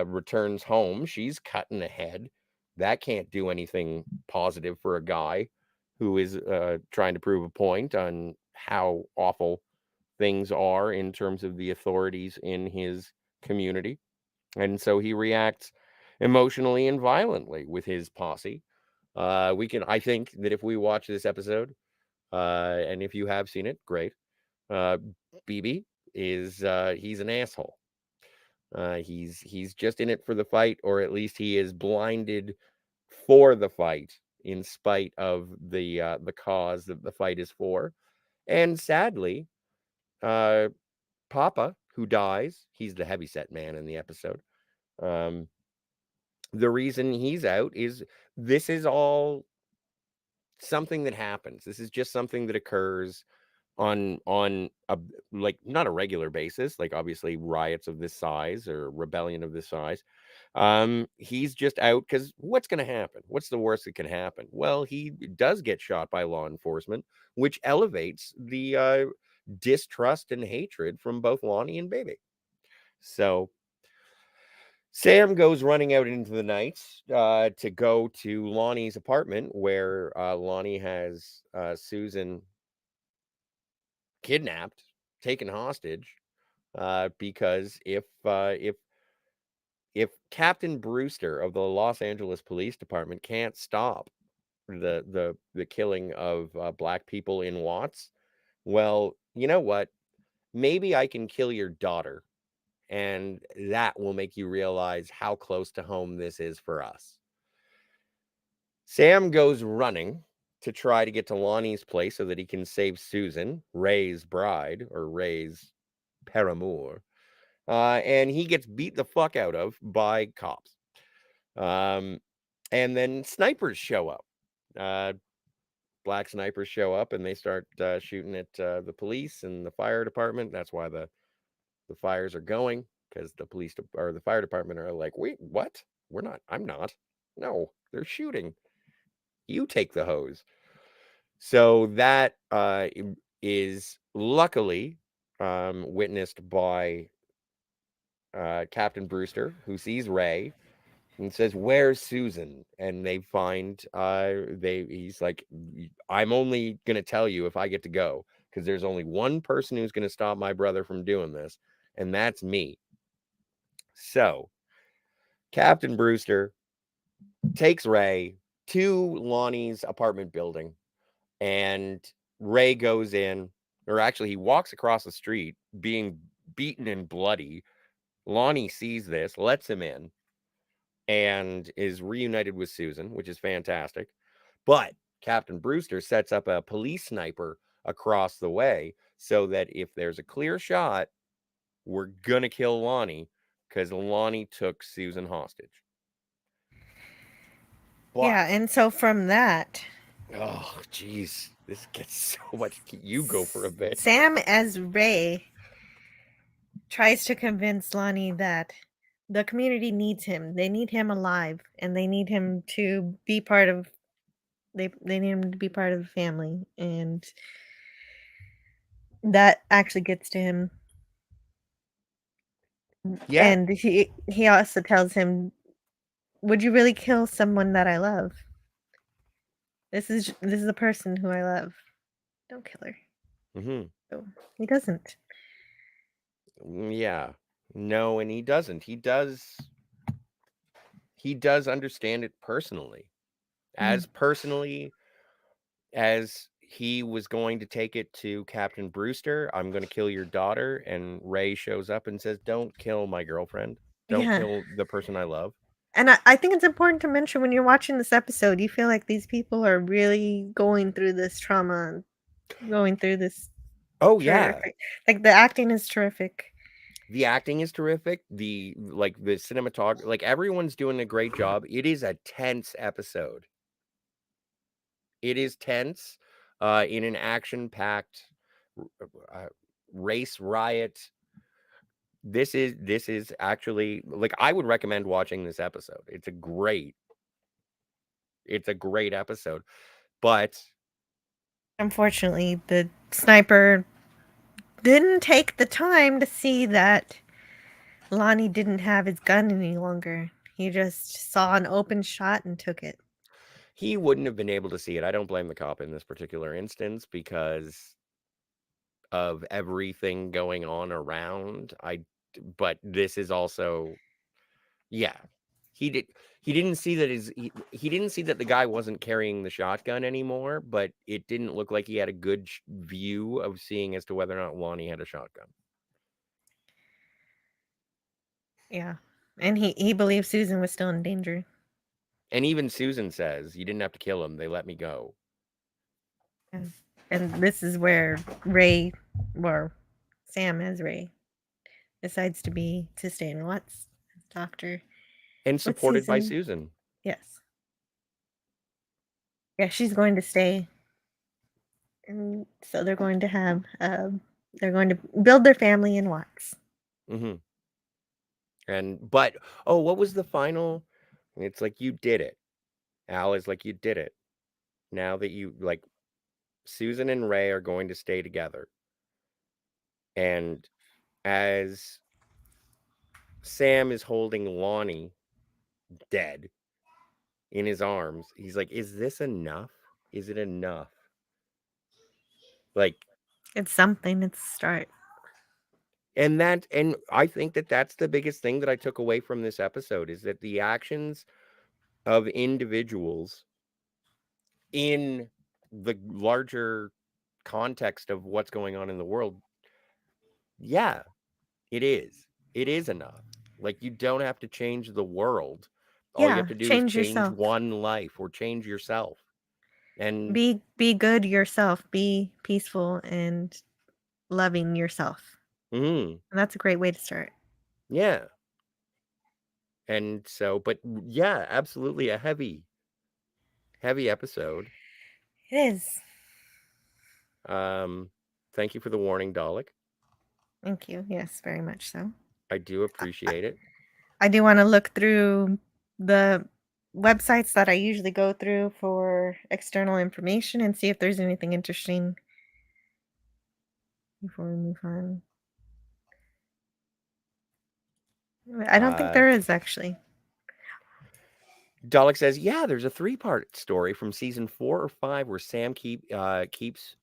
returns home, she's cutting ahead. That can't do anything positive for a guy who is trying to prove a point on how awful things are in terms of the authorities in his community. And so he reacts emotionally and violently with his posse. I think that if we watch this episode, and if you have seen it, great. BB he's an asshole. He's just in it for the fight, or at least he is blinded for the fight in spite of the cause that the fight is for. And sadly, Papa, who dies, he's the heavyset man in the episode. The reason he's out is this is all something that happens. This is just something that occurs on a, like, not a regular basis, like obviously riots of this size or rebellion of this size. He's just out because what's going to happen? What's the worst that can happen? Well, he does get shot by law enforcement, which elevates the distrust and hatred from both Lonnie and Baby. So Sam goes running out into the night to go to Lonnie's apartment, where Lonnie has Susan kidnapped, taken hostage, because if Captain Brewster of the Los Angeles Police Department can't stop the killing of black people in Watts, Well, you know what? Maybe I can kill your daughter, and that will make you realize how close to home this is for us. Sam goes running to try to get to Lonnie's place so that he can save Susan, Ray's bride, or Ray's paramour. And he gets beat the fuck out of by cops. And then snipers show up. Black snipers show up and they start shooting at the police and the fire department. That's why the fires are going, because the police or the fire department are like, wait, what? We're not. I'm not. No, they're shooting. You take the hose. So that is luckily witnessed by Captain Brewster, who sees Ray and says, "Where's Susan?" And they find he's like, "I'm only gonna tell you if I get to go, because there's only one person who's gonna stop my brother from doing this, and that's me." So Captain Brewster takes Ray to Lonnie's apartment building, and Ray goes in, or actually he walks across the street being beaten and bloody. Lonnie sees this, lets him in, and is reunited with Susan, which is fantastic. But Captain Brewster sets up a police sniper across the way so that if there's a clear shot, we're gonna kill Lonnie, because Lonnie took Susan hostage. But, Yeah, and so from that, oh, geez, this gets so much. You go for a bit. Sam as Ray tries to convince Lonnie that the community needs him. They need him alive, and they need him to be part of. They need him to be part of the family, and that actually gets to him. Yeah. And he also tells him, "Would you really kill someone that I love? This is the person who I love. Don't kill her." Mm-hmm. So he doesn't. Yeah. No, and he doesn't. He does understand it personally. As personally as he was going to take it to Captain Brewster, "I'm going to kill your daughter," and Ray shows up and says, "Don't kill my girlfriend. Don't Yeah. kill the person I love." And I think it's important to mention when you're watching this episode, you feel like these people are really going through this trauma, going through this. Oh, yeah. Terrific. Like, the acting is terrific. The acting is terrific. The cinematography, like, everyone's doing a great job. It is a tense episode. It is tense in an action-packed race riot. This is actually, like, I would recommend watching this episode. It's a great episode. But Unfortunately, the sniper didn't take the time to see that Lonnie didn't have his gun any longer. He just saw an open shot and took it. he wouldn't have been able to see it. I don't blame the cop in this particular instance because of everything going on around. But this is also, yeah. He didn't see that he didn't see that the guy wasn't carrying the shotgun anymore, but it didn't look like he had a good view of seeing as to whether or not Lonnie had a shotgun. Yeah. And he believed Susan was still in danger. And even Susan says, "You didn't have to kill him. They let me go." Yeah. And this is where Sam as Ray decides to stay in Watts doctor. And with supported by Susan. Yes. Yeah, she's going to stay. And so they're going to have they're going to build their family in Watts. Mm-hmm. But what was the final? It's like, "You did it." Al is like, "You did it. Now that you, like, Susan and Ray are going to stay together." And as Sam is holding Lonnie dead in his arms, he's like, "Is this enough? Is it enough?" Like, It's something. It's a start. and I think that that's the biggest thing that I took away from this episode, is that the actions of individuals in the larger context of what's going on in the world, yeah, it is. It is enough. Like, you don't have to change the world. All you have Yeah, to do is change change yourself. one life or change yourself. And Be good yourself. Be peaceful and loving yourself. mm, And that's a great way to start. yeah. And so, but yeah, absolutely a heavy episode. It is. Thank you for the warning, Dalek. Thank you. Yes, very much so. I do appreciate it. I do want to look through the websites that I usually go through for external information and see if there's anything interesting before we move on. I don't think there is, actually. Dalek says, yeah, there's a 3-part story from season 4 or 5 where Sam keeps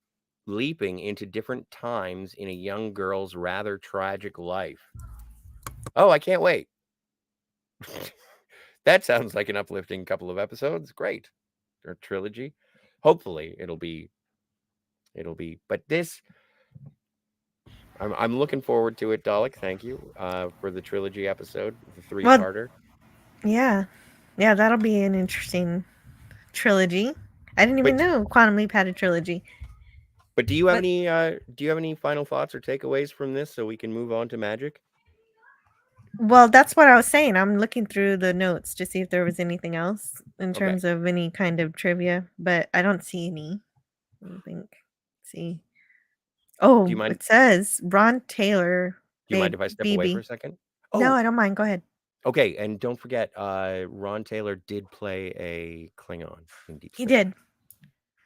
leaping into different times in a young girl's rather tragic life. Oh, I can't wait. That sounds like an uplifting couple of episodes. Great. Or trilogy. Hopefully it'll be, but this, I'm looking forward to it, Dalek. Thank you for the trilogy episode, the 3-parter. Yeah, that'll be an interesting trilogy. I didn't even know Quantum Leap had a trilogy. But do you have any final thoughts or takeaways from this so we can move on to magic? Well, that's what I was saying. I'm looking through the notes to see if there was anything else in terms of any kind of trivia, but I don't see any. I don't think. Let's see. Oh, it says Ron Taylor. Do you mind if I step away for a second? No, I don't mind. Go ahead. Okay, and don't forget, Ron Taylor did play a Klingon in Deep Space. He did.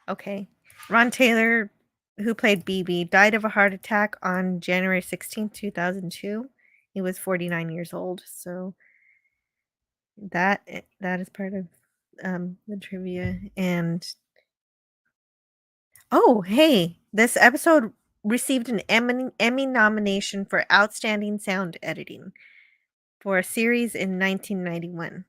Okay. Ron Taylor, who played BB, died of a heart attack on January 16th, 2002. He was 49 years old, so that is part of the trivia. And oh, hey, this episode received an Emmy nomination for Outstanding Sound Editing for a series in 1991.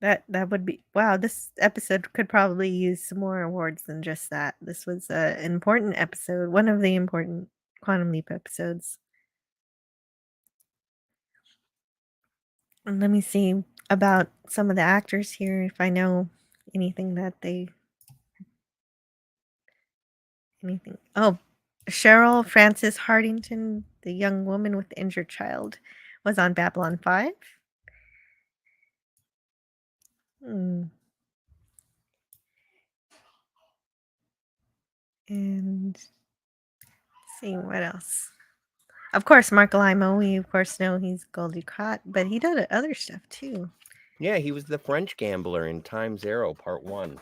That would be wow. This episode could probably use some more awards than just that. This was an important episode, one of the important Quantum Leap episodes. And let me see about some of the actors here if I know anything that they anything. Oh, Cheryl Frances Hardington, the young woman with the injured child, was on Babylon 5. And seeing what else. Of course, Mark Limo, we of course know he's Goldie Crott, but he did other stuff too. Yeah, he was the French gambler in Time Zero Part 1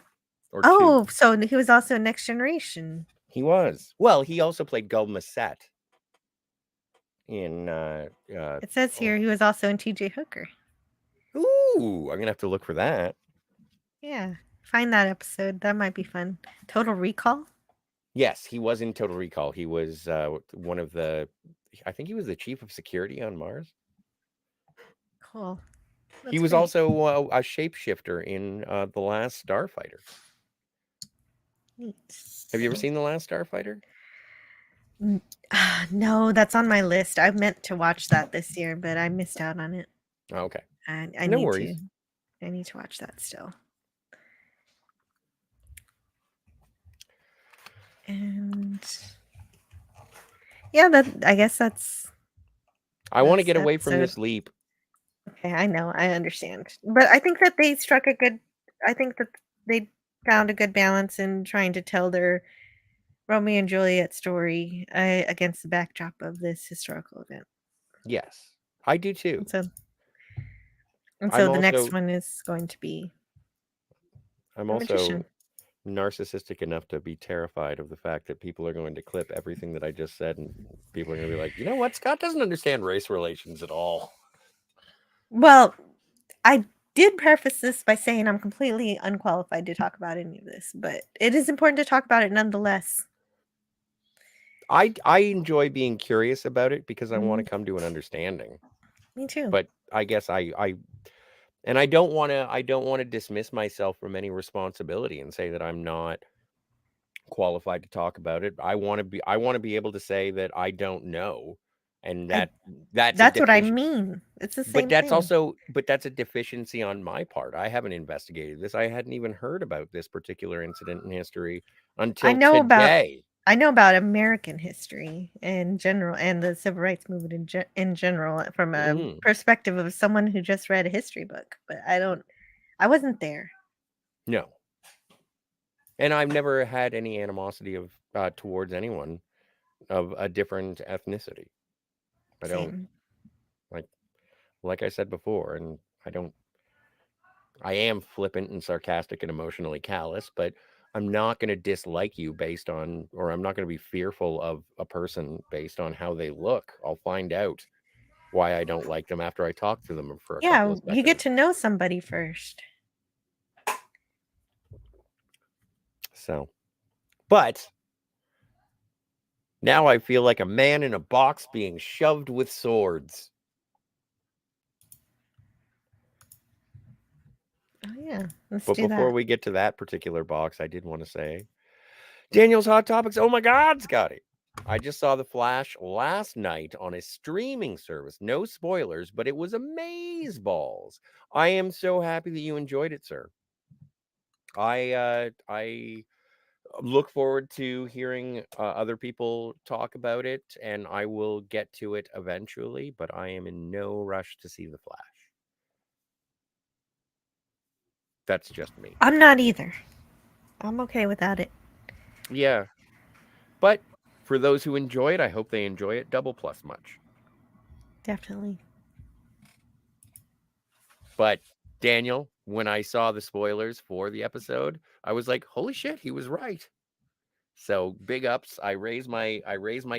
or 2. Oh, so he was also Next Generation. He was. Well, he also played Gul Macet in it says here he was also in TJ Hooker. Ooh, I'm gonna have to look for that. Yeah, find that episode. That might be fun. Total Recall? Yes, he was in Total Recall. He was one of the, I think he was the chief of security on Mars. Cool. He was also a shapeshifter in The Last Starfighter. Neat. Have you ever seen The Last Starfighter? No, that's on my list. I meant to watch that this year, but I missed out on it. Oh, okay. I no need worries. to. I need to watch that still. And yeah, I guess that's. I want to get away from this leap. Okay, I know, I understand, but I think that they struck a good. I think that they found a good balance in trying to tell their Romeo and Juliet story against the backdrop of this historical event. Yes, I do too. And so the next one is going to be. I'm also narcissistic enough to be terrified of the fact that people are going to clip everything that I just said, and people are going to be like, you know what, Scott doesn't understand race relations at all. Well, I did preface this by saying I'm completely unqualified to talk about any of this, but it is important to talk about it nonetheless. I enjoy being curious about it because I want to come to an understanding. Me too. But I guess I don't want to dismiss myself from any responsibility and say that I'm not qualified to talk about it. I want to be able to say that I don't know, and that's That's what I mean. It's the same But that's thing. also that's a deficiency on my part. I haven't investigated this. I hadn't even heard about this particular incident in history until today. I know about American history in general and the civil rights movement in general from a perspective of someone who just read a history book, but I wasn't there. No. And I've never had any animosity of towards anyone of a different ethnicity. I don't like I said before, and I am flippant and sarcastic and emotionally callous, but I'm not going to dislike you based on, or I'm not going to be fearful of a person based on how they look. I'll find out why I don't like them after I talk to them for a couple of seconds. You get to know somebody first. So, but now I feel like a man in a box being shoved with swords. Oh yeah, let's but do before that. we get to that particular box, I did want to say, Daniel's Hot Topics. Oh my God, Scotty! I just saw The Flash last night on a streaming service. No spoilers, but it was amazeballs. I am so happy that you enjoyed it, sir. I look forward to hearing other people talk about it, and I will get to it eventually, but I am in no rush to see The Flash. That's just me. I'm not either. I'm okay without it. Yeah. But for those who enjoy it, I hope they enjoy it double plus much. Definitely. But Daniel, when I saw the spoilers for the episode, I was like, holy shit, he was right. So big ups. I raise my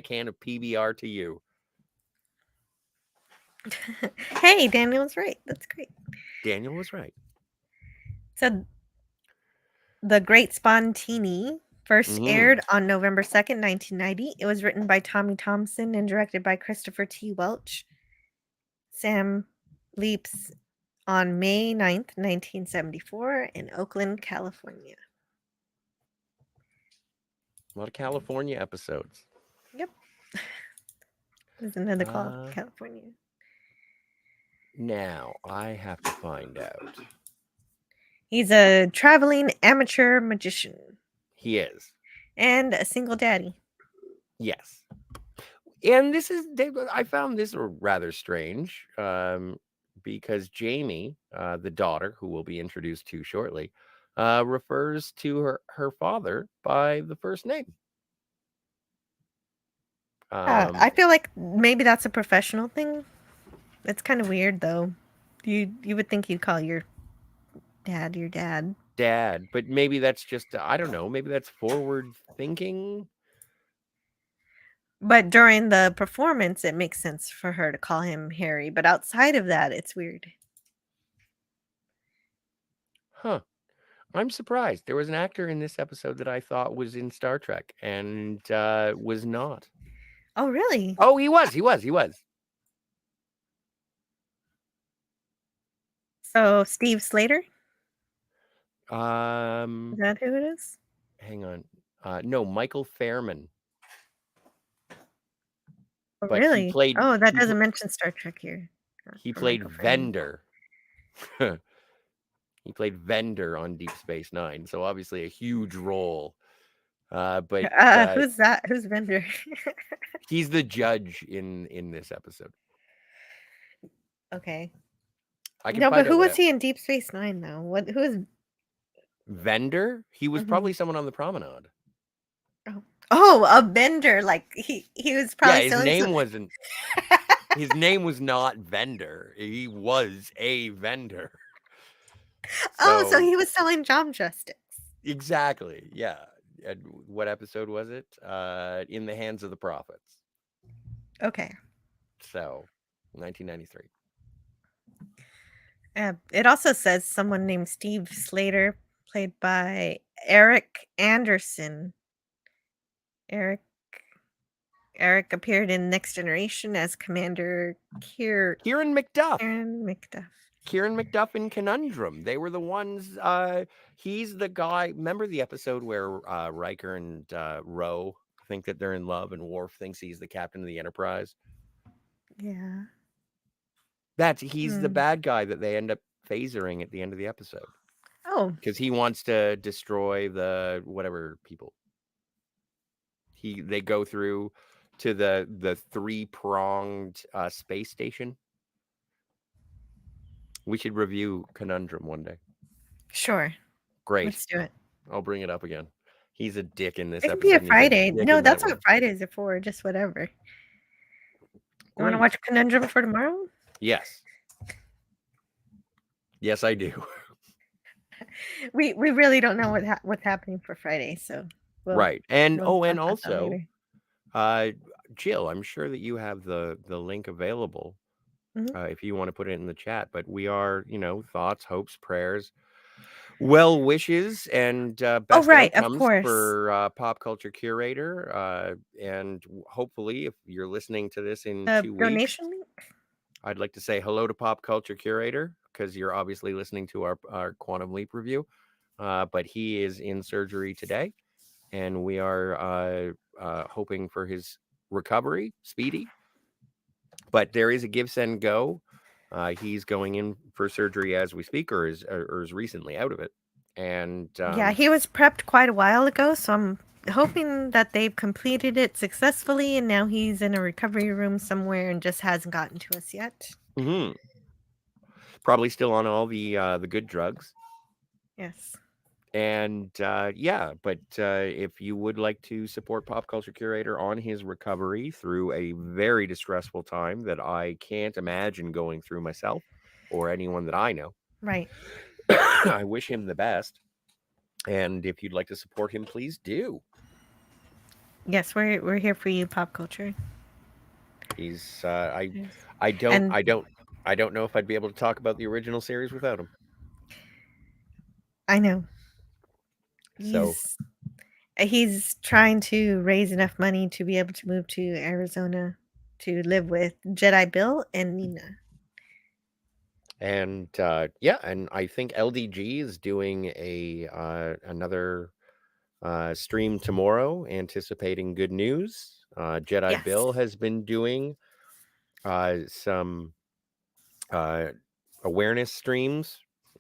can of PBR to you. Hey, Daniel was right. That's great. Daniel was right. So The Great Spontini first aired on November 2nd, 1990. It was written by Tommy Thompson and directed by Christopher T. Welch. Sam leaps on May 9th, 1974 in Oakland, California. A lot of California episodes. Yep. There's another call, California. Now, I have to find out. He's a traveling amateur magician. He is. And a single daddy. Yes. And I found this rather strange because Jamie, the daughter, who will be introduced to shortly, refers to her father by the first name. I feel like maybe that's a professional thing. It's kind of weird, though. You would think you'd call your dad your dad. Dad, but maybe that's just, I don't know, maybe that's forward thinking. But during the performance, it makes sense for her to call him Harry. But outside of that, it's weird. Huh. I'm surprised. There was an actor in this episode that I thought was in Star Trek and was not. Oh, really? Oh, he was. So Steve Slater? Is that who it is? Hang on. No, Michael Fairman. Oh, really? That doesn't mention Star Trek here. He played Vendor. He played Vendor on Deep Space Nine, so obviously a huge role. But who's that? Who's Vendor? He's the judge in this episode. Okay. But who was he in Deep Space Nine, though? Who is Vendor? He was probably someone on the promenade. Oh, a vendor. Like he was probably his name wasn't. His name was not Vendor. He was a vendor. So he was selling job justice. Exactly. Yeah. And what episode was it? In the Hands of the Prophets. Okay. So, 1993. It also says someone named Steve Slater, played by Eric Anderson. Eric appeared in Next Generation as Commander Kieran McDuff. Kieran McDuff. Kieran McDuff and Conundrum. They were the ones. He's the guy. Remember the episode where Riker and Ro think that they're in love, and Worf thinks he's the captain of the Enterprise? Yeah. He's the bad guy that they end up phasering at the end of the episode. Oh. Because he wants to destroy the whatever people. They go through to the 3-pronged space station. We should review Conundrum one day. Sure. Great. Let's do it. I'll bring it up again. He's a dick in this It episode. could be a Friday. No, that's what what Fridays are for. Just whatever. You want to watch Conundrum for tomorrow? Yes. Yes, I do. We really don't know what's happening for Friday, so right. And we'll and also, Jill, I'm sure that you have the link available if you want to put it in the chat. But we are, thoughts, hopes, prayers, well wishes, and best outcomes for Pop Culture Curator. And hopefully, if you're listening to this in 2 weeks, donation link. I'd like to say hello to Pop Culture Curator, because you're obviously listening to our Quantum Leap review. But he is in surgery today, and we are hoping for his recovery, speedy. But there is a Give, Send, Go. He's going in for surgery as we speak, or is recently out of it. And yeah, he was prepped quite a while ago, so I'm hoping that they've completed it successfully, and now he's in a recovery room somewhere and just hasn't gotten to us yet. Mm-hmm. Probably still on all the good drugs. Yes. And but if you would like to support Pop Culture Curator on his recovery through a very distressful time that I can't imagine going through myself or anyone that I know. Right. I wish him the best. And if you'd like to support him, please do. Yes, we're here for you, Pop Culture. He's I don't know if I'd be able to talk about the original series without him. I know. He's trying to raise enough money to be able to move to Arizona to live with Jedi Bill and Nina. And and I think LDG is doing another stream tomorrow, anticipating good news. Jedi Bill has been doing some awareness streams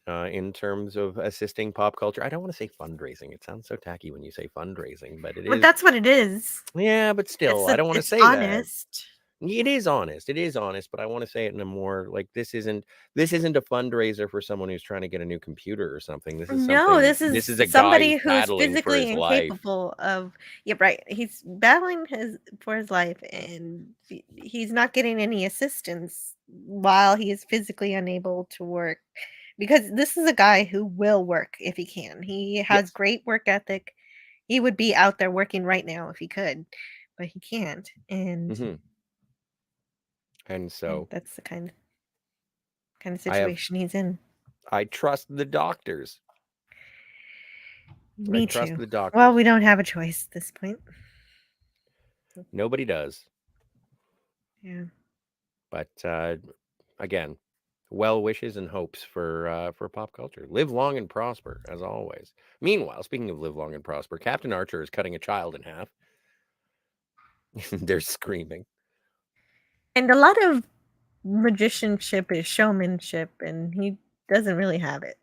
in terms of assisting pop culture. I don't want to say fundraising. It sounds so tacky when you say fundraising, but it is. But that's what it is. Yeah, but still, I don't want to say honest. that. It is honest. It is honest, but I want to say it in a more like this isn't a fundraiser for someone who's trying to get a new computer or something. This is a somebody guy who's physically incapable of. Yeah, right. He's battling for his life, and he's not getting any assistance while he is physically unable to work. Because this is a guy who will work if he can. He has great work ethic. He would be out there working right now if he could, but he can't. And and so that's the kind of situation he's in. I trust the doctors. Me too. Well, we don't have a choice at this point. Nobody does. Yeah. But again, well wishes and hopes for pop culture. Live long and prosper, as always. Meanwhile, speaking of live long and prosper, Captain Archer is cutting a child in half. They're screaming. And a lot of magicianship is showmanship, and he doesn't really have it.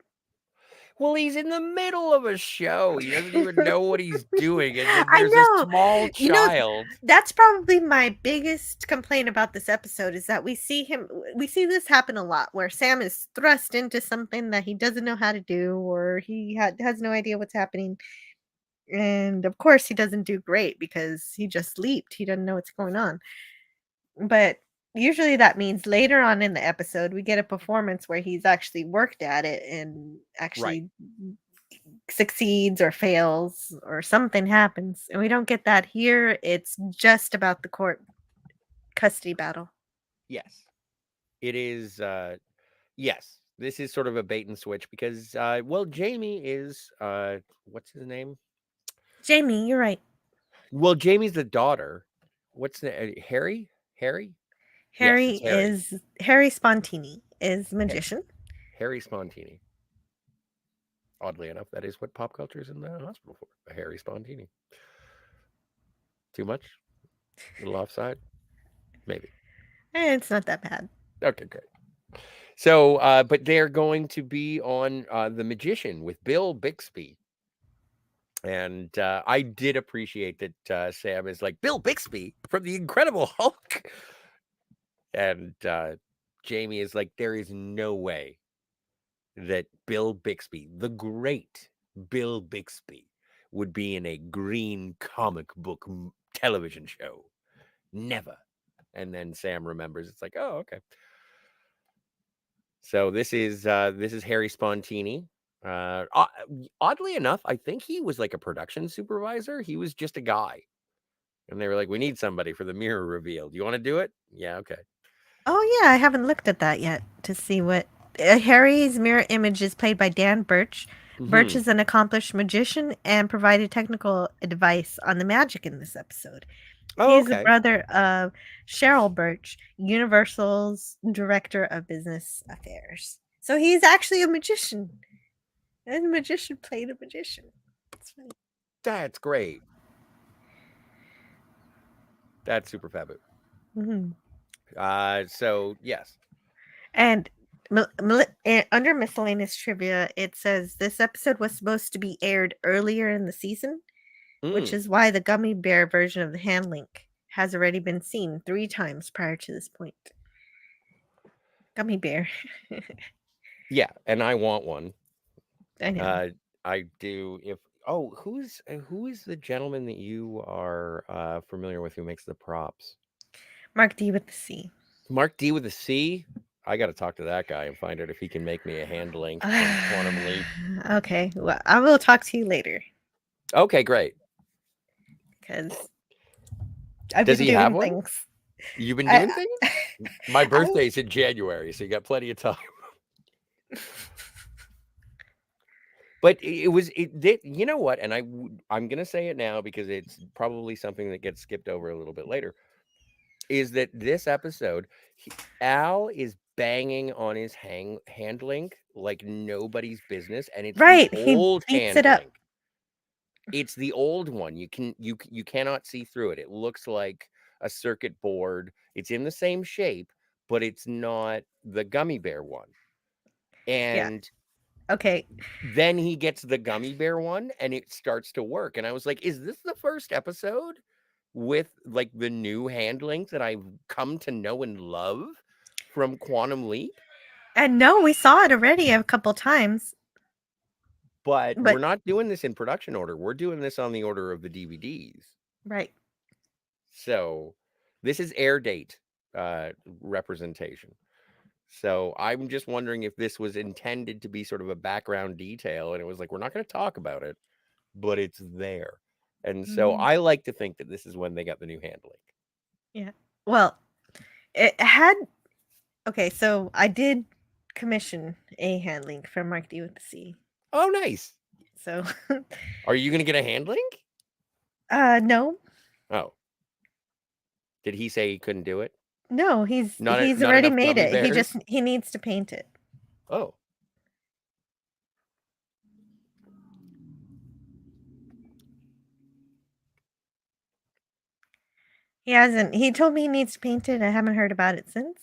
Well, he's in the middle of a show. He doesn't even know what he's doing. And there's a small child. That's probably my biggest complaint about this episode is that we see this happen a lot where Sam is thrust into something that he doesn't know how to do, or he has no idea what's happening. And of course he doesn't do great because he just leaped. He doesn't know what's going on. But usually that means later on in the episode, we get a performance where he's actually worked at it and actually succeeds or fails or something happens. And we don't get that here. It's just about the court custody battle. Yes. It is. Yes. This is sort of a bait and switch because, Jamie is, what's his name? Jamie, you're right. Well, Jamie's the daughter. What's the Harry? Harry Spontini is magician. Harry Spontini. Oddly enough, that is what pop culture is in the hospital for. A Harry Spontini. Too much? A little offside? Maybe. It's not that bad. Okay, great. So, but they're going to be on The Magician with Bill Bixby. And I did appreciate that Sam is like, Bill Bixby from The Incredible Hulk. And Jamie is like, there is no way that Bill Bixby, the great Bill Bixby, would be in a green comic book television show. Never. And then Sam remembers. It's like, oh, okay. So this is Harry Spontini. Oddly enough, I think he was like a production supervisor. He was just a guy. And they were like, we need somebody for the mirror reveal. Do you want to do it? Yeah, okay. Oh yeah, I haven't looked at that yet to see what Harry's mirror image is played by Dan Birch. Birch is an accomplished magician and provided technical advice on the magic in this episode. Oh, He's the okay. brother of Cheryl Birch, Universal's director of business affairs. So he's actually a magician. And a magician played a magician. It's funny. That's great. That's super fabulous. So yes. And under miscellaneous trivia, it says this episode was supposed to be aired earlier in the season, which is why the gummy bear version of the hand link has already been seen 3 times prior to this point. Gummy bear. Yeah, and I want one. I know. I do. Who is the gentleman that you are familiar with who makes the props? Mark D with the C. Mark D with a C. I got to talk to that guy and find out if he can make me a hand link from Quantum Leap. Okay, well, I will talk to you later. Okay, great. Because I've Does been he doing have one? things. You've been doing things? My birthday's in January, so you got plenty of time. But you know what? And I'm going to say it now because it's probably something that gets skipped over a little bit later. Is that this episode, Al is banging on his hand link like nobody's business, and it's Right, the he old beats hand it up. link. It's the old one. You cannot see through it. It looks like a circuit board. It's in the same shape, but it's not the gummy bear one. And okay, then he gets the gummy bear one, and it starts to work. And I was like, is this the first episode with like the new hand link that I've come to know and love from Quantum Leap? and no, we saw it already a couple times. But we're not doing this in production order. We're doing this on the order of the DVDs. Right. So this is air date representation. So I'm just wondering if this was intended to be sort of a background detail, and it was like, we're not going to talk about it, but it's there. And so I like to think that this is when they got the new hand link. Yeah. Well, it had. Okay, so I did commission a hand link from Mark D with the C. Oh, nice. So, are you going to get a hand link? No. Oh. Did he say he couldn't do it? No, he's not already made it. He needs to paint it. Oh. He hasn't. He told me he needs to paint it. I haven't heard about it since.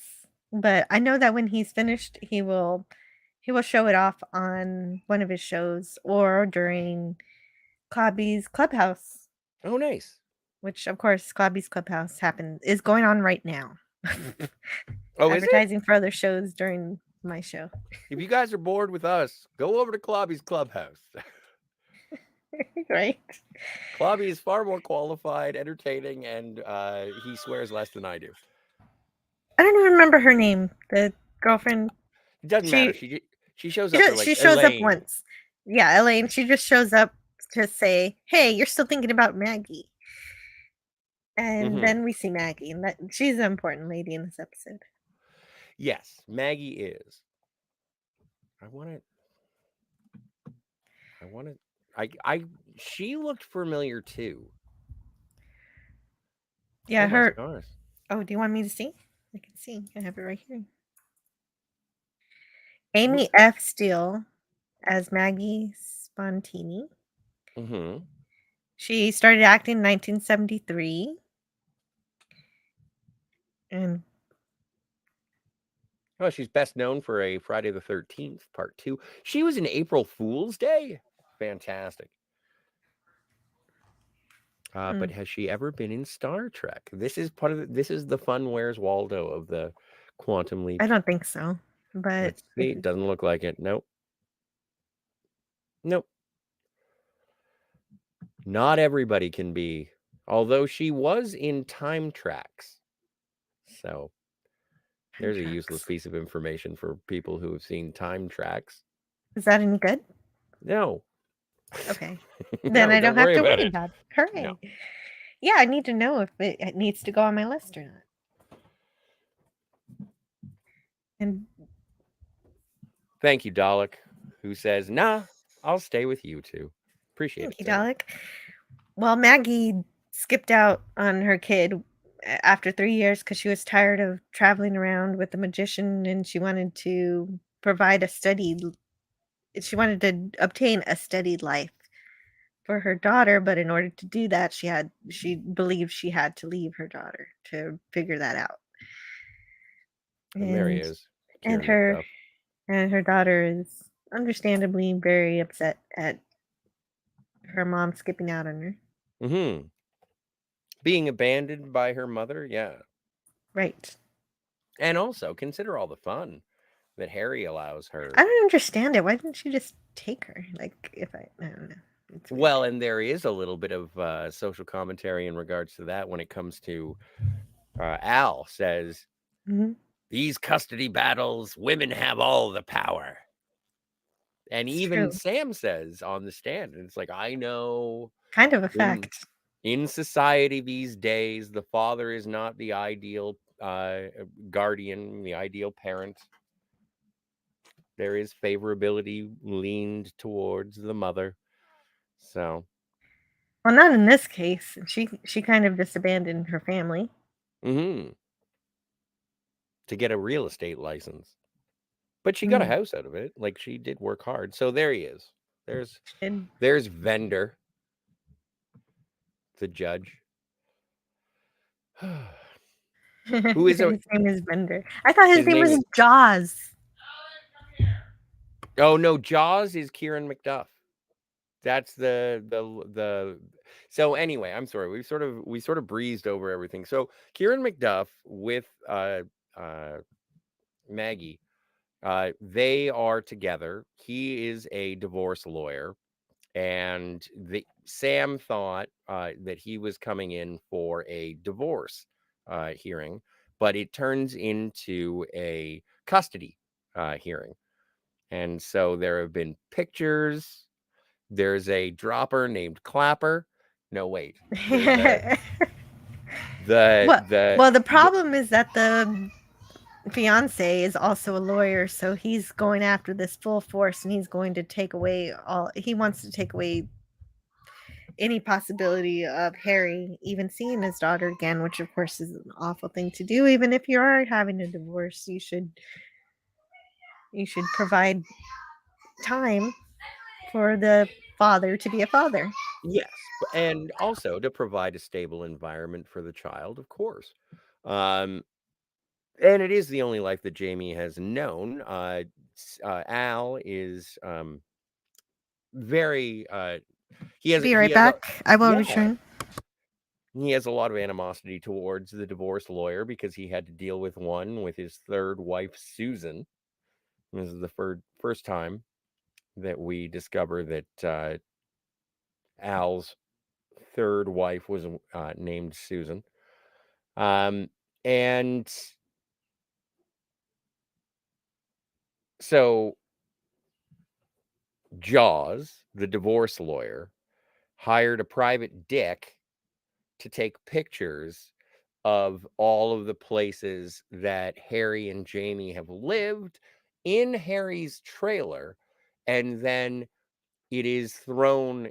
But I know that when he's finished, he will show it off on one of his shows or during Clobby's Clubhouse. Oh, nice. Which, of course, Clobby's Clubhouse is going on right now. Oh, advertising for other shows during my show. If you guys are bored with us, go over to Clobby's Clubhouse. Right. Clobby is far more qualified, entertaining, and he swears less than I do. I don't even remember her name. The girlfriend. It doesn't matter. She shows up. She shows up once. Yeah, Elaine. She just shows up to say, "Hey, you're still thinking about Maggie." And then we see Maggie, and she's an important lady in this episode. Yes, Maggie is. She looked familiar too. Yeah, her. Oh, do you want me to see? I can see. I have it right here. Amy F. Steele as Maggie Spontini. Mm-hmm. She started acting in 1973. And Oh, she's best known for a Friday the 13th, Part 2. She was in April Fool's Day. Fantastic. But has she ever been in Star Trek? This is this is the fun Where's Waldo of the Quantum Leap. I don't think so. But Let's see. It doesn't look like it. Nope. Nope. Not everybody can be, although she was in Time Tracks. So there's a useless piece of information for people who have seen Time Tracks. Is that any good? No. Okay. No, Then I don't have to worry it. about it. Hooray. No. Yeah, I need to know if it needs to go on my list or not. And thank you, Dalek, who says, nah, I'll stay with you two. Appreciate thank it. you, Dalek. Well, Maggie skipped out on her kid after 3 years because she was tired of traveling around with the magician, and she wanted to she wanted to obtain a studied life for her daughter, but in order to do that, she believed she had to leave her daughter to figure that out. And there he is. And Kieran her daughter is understandably very upset at her mom skipping out on her. Mm-hmm. Being abandoned by her mother, yeah. Right. And also consider all the fun that Harry allows her. I don't understand it. Why didn't she just take her? Like, I don't know. Well, and there is a little bit of social commentary in regards to that when it comes to Al says, these custody battles, women have all the power. And It's even true. Sam says on the stand, and it's like, I know. Kind of a fact. In society these days, the father is not the ideal guardian, the ideal parent. There is favorability leaned towards the mother. So, well, not in this case. She kind of just abandoned her family. To get a real estate license, but she got a house out of it. Like, she did work hard. So there he is. There's Vendor, the judge. Who is his name is Bender. I thought his name was Jaws. Oh no, Jaws is Kieran McDuff. That's the. So anyway, I'm sorry. We sort of breezed over everything. So Kieran McDuff with Maggie, they are together. He is a divorce lawyer, and Sam thought that he was coming in for a divorce hearing, but it turns into a custody hearing. And so there have been pictures. There's a dropper named Clapper. No, wait. The problem is that the fiance is also a lawyer, so he's going after this full force, and he's going to take away he wants to take away any possibility of Harry even seeing his daughter again, which of course is an awful thing to do. Even if you are having a divorce, you should provide time for the father to be a father. Yes, and also to provide a stable environment for the child, of course. And it is the only life that Jamie has known. Al is very he has be right back. I will return. He has a lot of animosity towards the divorce lawyer because he had to deal with one with his third wife, Susan. This is the first time that we discover that Al's third wife was named Susan. And so Jaws, the divorce lawyer, hired a private dick to take pictures of all of the places that Harry and Jamie have lived in Harry's trailer, and then it is thrown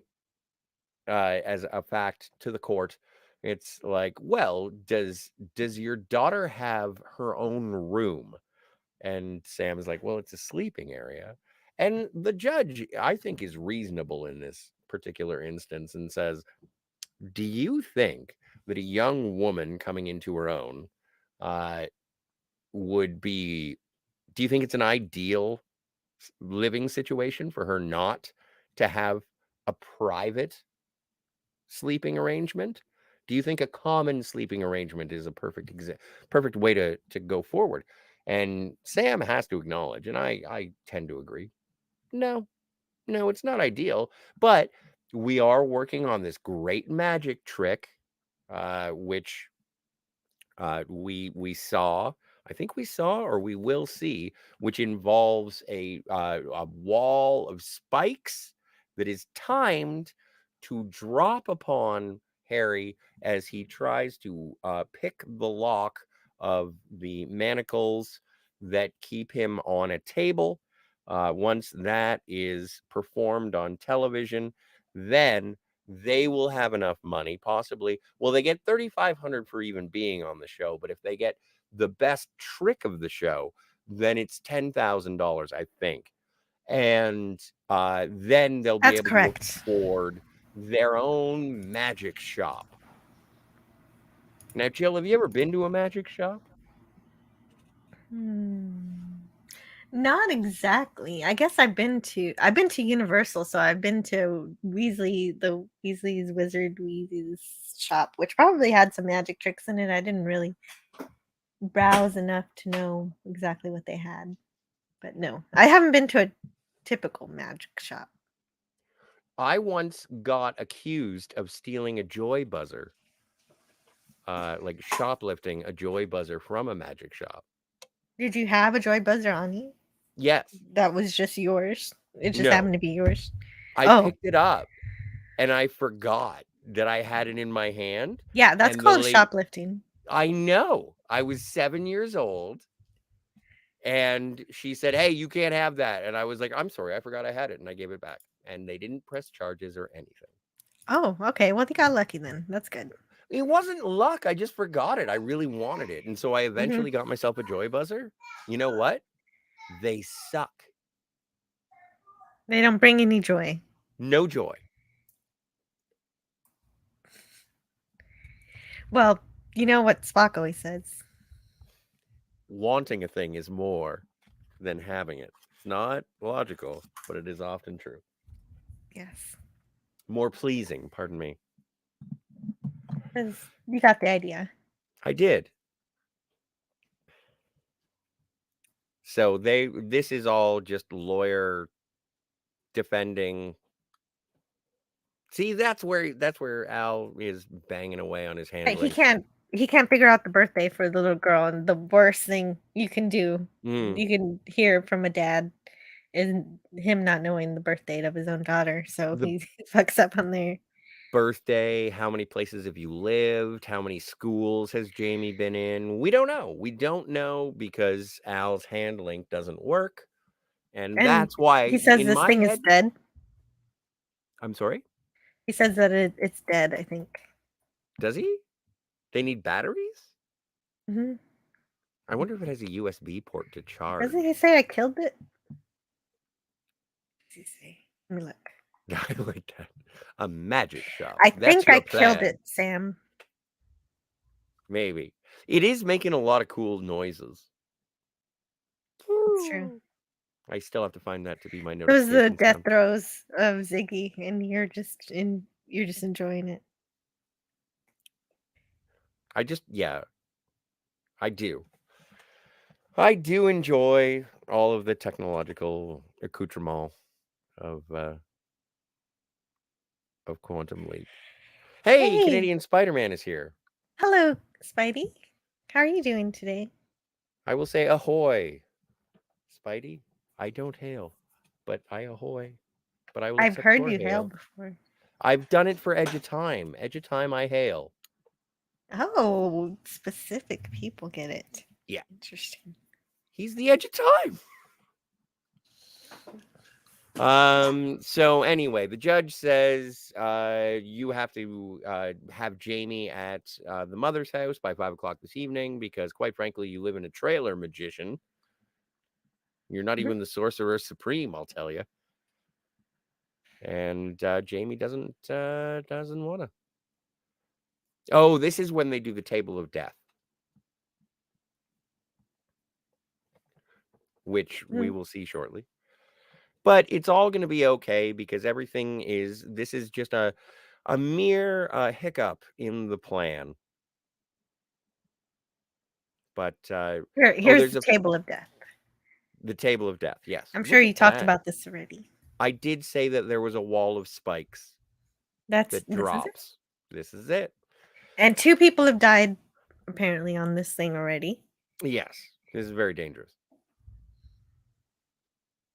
as a fact to the court. It's like, well, does your daughter have her own room? And Sam is like, well, it's a sleeping area. And the judge, I think, is reasonable in this particular instance and says, do you think that a young woman coming into her own would be, do you think it's an ideal living situation for her not to have a private sleeping arrangement? Do you think a common sleeping arrangement is a perfect way to go forward? And Sam has to acknowledge, and I tend to agree, no, it's not ideal, but we are working on this great magic trick, which we saw, I think we saw, or we will see, which involves a wall of spikes that is timed to drop upon Harry as he tries to pick the lock of the manacles that keep him on a table. Once that is performed on television, then they will have enough money, possibly. Well, they get $3,500 for even being on the show, but if they get the best trick of the show, then it's $10,000, I think. And then they'll be That's able correct. to afford their own magic shop. Now, Jill, have you ever been to a magic shop? Not exactly. I guess I've been to Universal, so I've been to Weasley's Wizard Weasley's shop, which probably had some magic tricks in it. I didn't really browse enough to know exactly what they had. But no, I haven't been to a typical magic shop. I once got accused of stealing a joy buzzer, like shoplifting a joy buzzer from a magic shop. Did you have a joy buzzer on you? Yes. That was just yours. It just No. happened to be yours. I Oh. picked it up and I forgot that I had it in my hand. Yeah, that's And called shoplifting. I know. I was 7 years old. And she said, hey, you can't have that. And I was like, I'm sorry, I forgot I had it. And I gave it back. And they didn't press charges or anything. Oh, okay. Well, they got lucky then. That's good. It wasn't luck. I just forgot it. I really wanted it. And so I eventually got myself a joy buzzer. You know what? They suck. They don't bring any joy. No joy. Well, you know what Spock always says. Wanting a thing is more than having it. It's not logical, but it is often true. Yes. More pleasing, pardon me. You got the idea. I did. So this is all just lawyer defending. See, that's where Al is banging away on his handling. He can't figure out the birthday for the little girl, and the worst thing you can do, you can hear from a dad, is him not knowing the birth date of his own daughter. So he fucks up on their birthday. How many places have you lived? How many schools has Jamie been in? We don't know. We don't know because Al's handling doesn't work. And that's why he says in this my thing head, is dead. I'm sorry? He says that it's dead, I think. Does he? They need batteries? Mm-hmm. I wonder if it has a USB port to charge. Doesn't he say I killed it? What does he say? Let me look. I like that. A magic shop. I think I killed it, Sam. Maybe. It is making a lot of cool noises. It's true. I still have to find that to be my It notification. was the death throes of Ziggy, and you're just enjoying it. I do. I do enjoy all of the technological accoutrement of Quantum Leap. Hey, Canadian Spider-Man is here. Hello, Spidey. How are you doing today? I will say ahoy, Spidey. I don't hail, but I ahoy. But I will. I've heard you hail before. I've done it for Edge of Time. Edge of Time, I hail. Oh, specific people get it. Yeah. Interesting. He's the Edge of Time. So anyway, the judge says you have to have Jamie at the mother's house by 5 o'clock this evening because, quite frankly, you live in a trailer, magician. You're not even the Sorcerer Supreme, I'll tell you. And Jamie doesn't want to. Oh, this is when they do the Table of Death, which we will see shortly. But it's all going to be okay because this is just a mere hiccup in the plan. But here's the Table of Death. The Table of Death, yes. I'm sure you talked about this already. I did say that there was a wall of spikes that drops. This is it. And 2 people have died, apparently, on this thing already. Yes, this is very dangerous.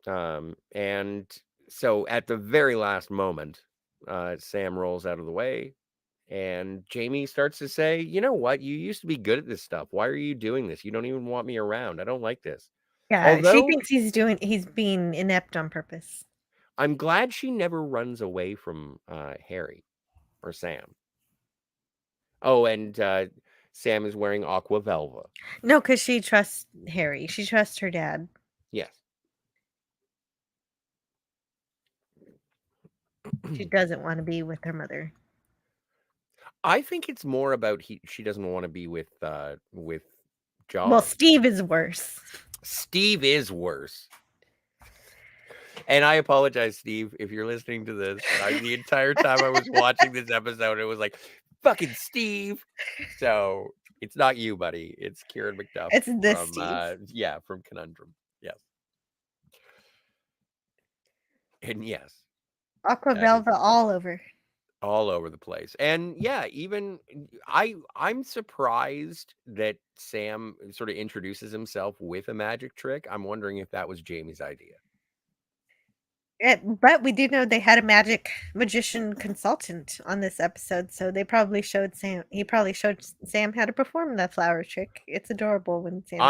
And so at the very last moment, Sam rolls out of the way, and Jamie starts to say, "You know what? You used to be good at this stuff. Why are you doing this? You don't even want me around. I don't like this." Yeah, she thinks he's being inept on purpose. I'm glad she never runs away from Harry or Sam. Oh, and Sam is wearing aqua velva. No, because she trusts Harry. She trusts her dad. Yes. She doesn't want to be with her mother. I think it's more about she doesn't want to be with John. Well, Steve is worse. Steve is worse. And I apologize, Steve, if you're listening to this. The entire time I was watching this episode, it was like, fucking Steve. So it's not you, buddy. It's Kieran McDuff. It's this Steve. From Conundrum. Yes. And yes. Aqua velva all over. All over the place. And yeah, even I'm surprised that Sam sort of introduces himself with a magic trick. I'm wondering if that was Jamie's idea. But we do know they had a magician consultant on this episode, so they probably showed Sam. He probably showed Sam how to perform the flower trick. It's adorable when Sam.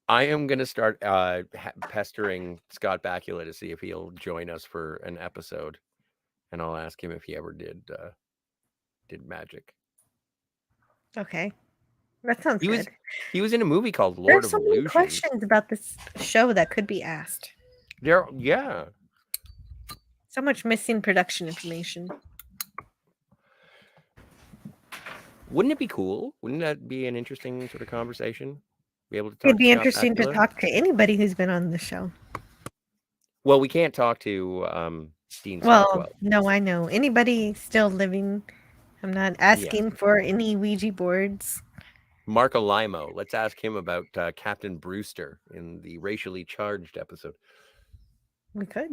I am gonna start pestering Scott Bakula to see if he'll join us for an episode, and I'll ask him if he ever did magic. Okay, that sounds good. He was in a movie called Lord of Illusion. There's so many questions about this show that could be asked. Yeah. So much missing production information. Wouldn't it be cool? Wouldn't that be an interesting sort of conversation? Be able to talk. It'd be interesting to talk to anybody who's been on the show. Well, we can't talk to Dean Stockwell. Well, no, I know. Anybody still living. I'm not asking for any Ouija boards. Marco Limo. Let's ask him about Captain Brewster in the racially charged episode. We could.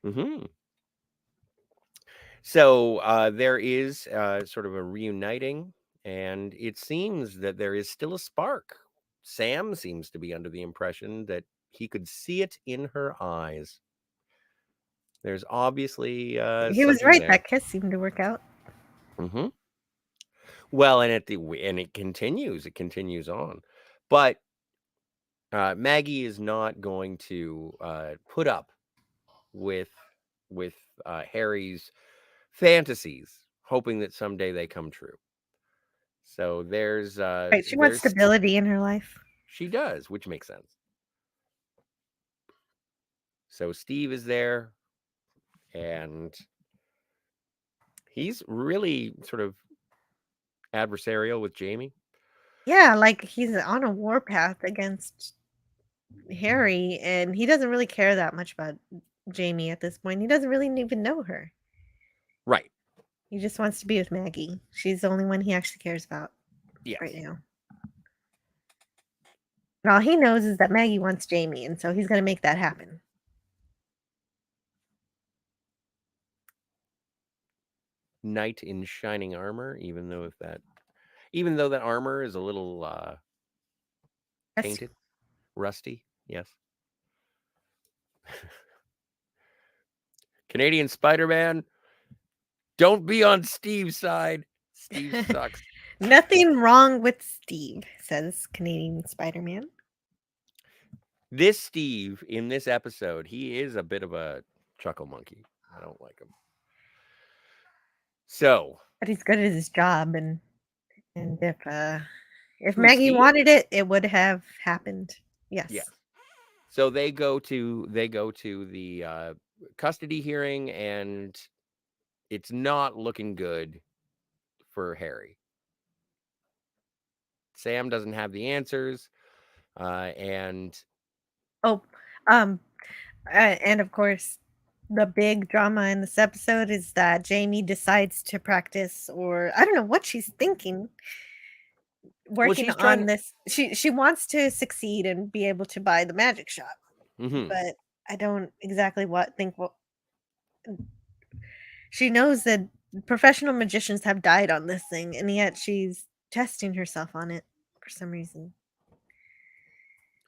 Mm-hmm. So there is sort of a reuniting, and it seems that there is still a spark. Sam seems to be under the impression that he could see it in her eyes. There's obviously he was right. There. That kiss seemed to work out. Mm-hmm. Well, and it continues. It continues on, but Maggie is not going to put up with Harry's fantasies, hoping that someday they come true. So there's right. She wants stability in her life. She does, which makes sense. So Steve is there, and he's really sort of adversarial with Jamie. Yeah, like he's on a warpath against Harry, and he doesn't really care that much about Jamie at this point. He doesn't really even know her. Right. He just wants to be with Maggie. She's the only one he actually cares about right now. And all he knows is that Maggie wants Jamie, and so he's going to make that happen. Knight in shining armor, even though that armor is a little painted, rusty. Yes. Canadian Spider-Man, don't be on Steve's side. Steve sucks. Nothing wrong with Steve, says Canadian Spider-Man. This Steve in this episode, he is a bit of a chuckle monkey. I don't like him. So, but he's good at his job, and if Maggie wanted it, it would have happened. Yes. So they go to the custody hearing, and it's not looking good for Harry. Sam doesn't have the answers, and Oh, and of course, the big drama in this episode is that Jamie decides to practice, or I don't know what she's thinking, well, working she's trying. on this. She wants to succeed and be able to buy the magic shop, Mhm. but I don't exactly think what she knows that professional magicians have died on this thing, and yet she's testing herself on it for some reason.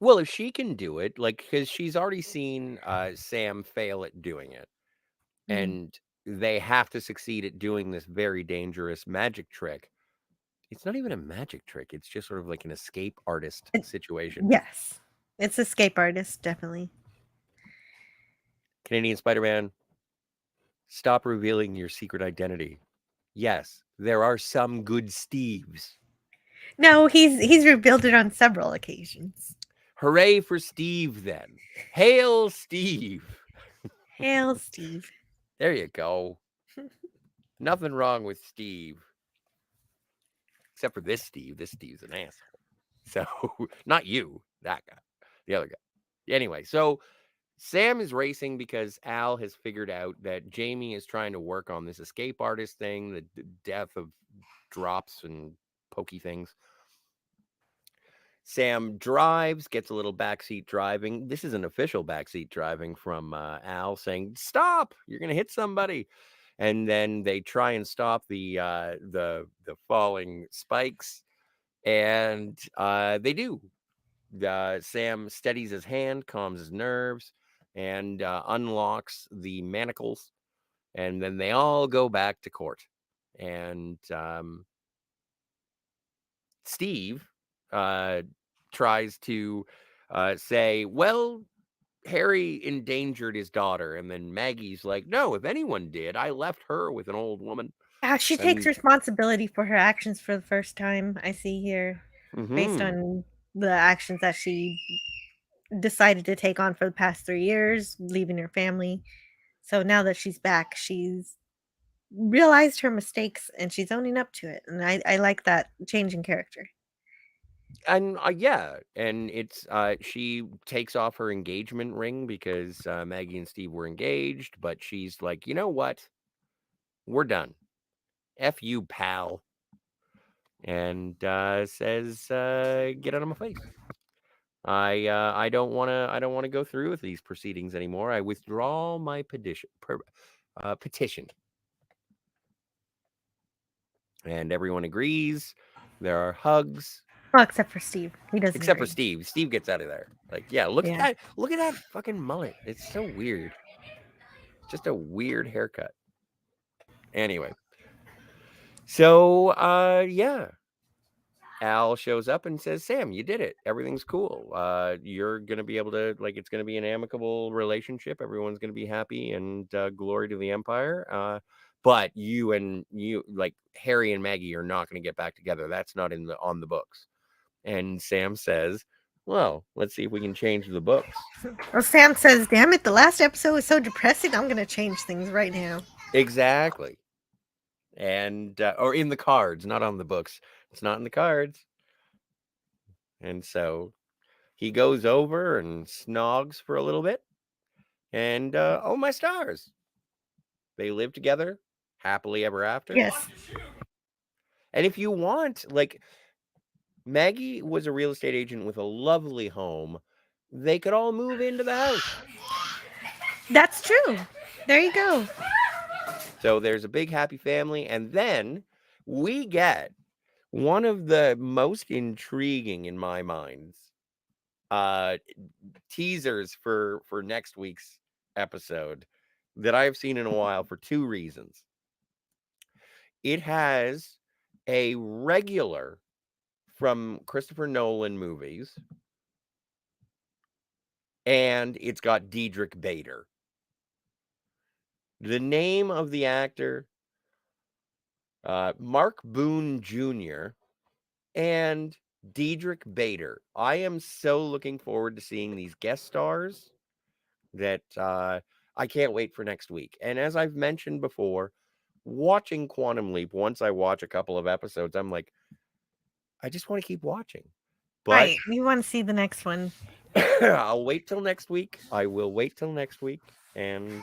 Well, if she can do it, like, because she's already seen Sam fail at doing it, Mm. and they have to succeed at doing this very dangerous magic trick. It's not even a magic trick. It's just sort of like an escape artist It- situation. Yes, it's escape artist, definitely. Canadian Spider-Man, stop revealing your secret identity. Yes, there are some good Steves. No, he's rebuilt it on several occasions. Hooray for Steve, then. Hail Steve. Hail, Steve. There you go. Nothing wrong with Steve. Except for this Steve. This Steve's an asshole. So, not you, that guy, the other guy. Anyway, so Sam is racing because Al has figured out that Jamie is trying to work on this escape artist thing, the death of drops and pokey things. Sam drives, gets a little backseat driving. This is an official backseat driving from Al, saying, "Stop! You're going to hit somebody." And then they try and stop the falling spikes, and they do. Sam steadies his hand, calms his nerves, and unlocks the manacles, and then they all go back to court. And Steve tries to say, "Well, Harry endangered his daughter," and then Maggie's like, "No, if anyone did, I left her with an old woman." She takes And responsibility for her actions for the first time, I see here, based mhm. on the actions that she decided to take on for the past 3 years, leaving her family. So now that she's back, she's realized her mistakes and she's owning up to it. And I like that change in character. And yeah, and it's she takes off her engagement ring because Maggie and Steve were engaged, but she's like, "You know what? We're done. F you, pal." And says, "Get out of my face. I don't want to go through with these proceedings anymore. I withdraw my petition." And everyone agrees. There are hugs, Well, except for Steve. He doesn't except for agree. Steve. Steve gets out of there. Like, yeah, look at Yeah. that. Look at that fucking mullet. It's so weird. Just a weird haircut. Anyway. So yeah. Al shows up and says, "Sam, you did it. Everything's cool. You're gonna be able to, like, it's gonna be an amicable relationship. Everyone's gonna be happy, and glory to the Empire. But like Harry and Maggie, are not gonna get back together. That's not on the books." And Sam says, "Well, let's see if we can change the books." Well, Sam says, "Damn it, the last episode was so depressing. I'm going to change things right now." Exactly. And or in the cards, not on the books. It's not in the cards. And so he goes over and snogs for a little bit. And oh my stars, they live together happily ever after. Yes. And if you want, like, Maggie was a real estate agent with a lovely home. They could all move into the house. That's true. There you go. So there's a big happy family. And then we get one of the most intriguing, in my mind, teasers for next week's episode that I've seen in a while, for two reasons. It has a regular from Christopher Nolan movies, and it's got Diedrich Bader. The name of the actor, Mark Boone Jr., and Diedrich Bader. I am so looking forward to seeing these guest stars that I can't wait for next week. And as I've mentioned before, watching Quantum Leap, once I watch a couple of episodes, I'm like, I just want to keep watching. But Right. You want to see the next one. I'll wait till next week. I will wait till next week. And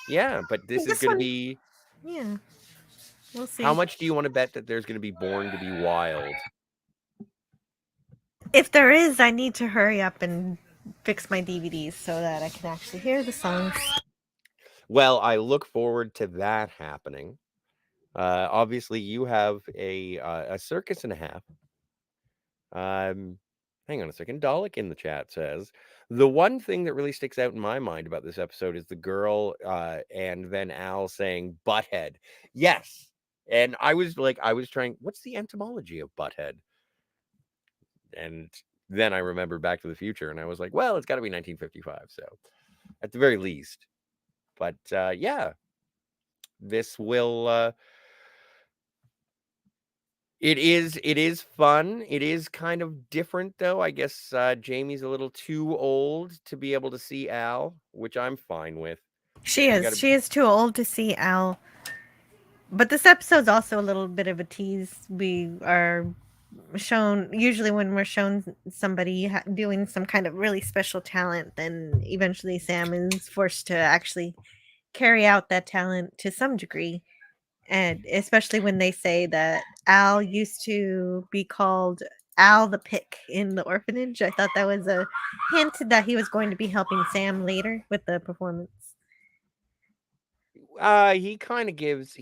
yeah, but this is This going to one- be. Yeah. We'll see. How much do you want to bet that there's going to be Born to be Wild? If there is, I need to hurry up and fix my DVDs so that I can actually hear the songs. Well, I look forward to that happening. Obviously, you have a circus and a half. Hang on a second. Dalek in the chat says the one thing that really sticks out in my mind about this episode is the girl and then Al saying butthead. Yes. And I was trying, what's the etymology of butthead? And then I remembered Back to the Future and I was like, well, it's got to be 1955. So at the very least. But yeah, this will. It is fun. It is kind of different, though. I guess Jamie's a little too old to be able to see Al, which I'm fine with. She You is. gotta- She is too old to see Al. But this episode's also a little bit of a tease. We are shown, usually when we're shown somebody doing some kind of really special talent, then eventually Sam is forced to actually carry out that talent to some degree. And especially when they say that Al used to be called Al the Pick in the orphanage. I thought that was a hint that he was going to be helping Sam later with the performance. he kind of gives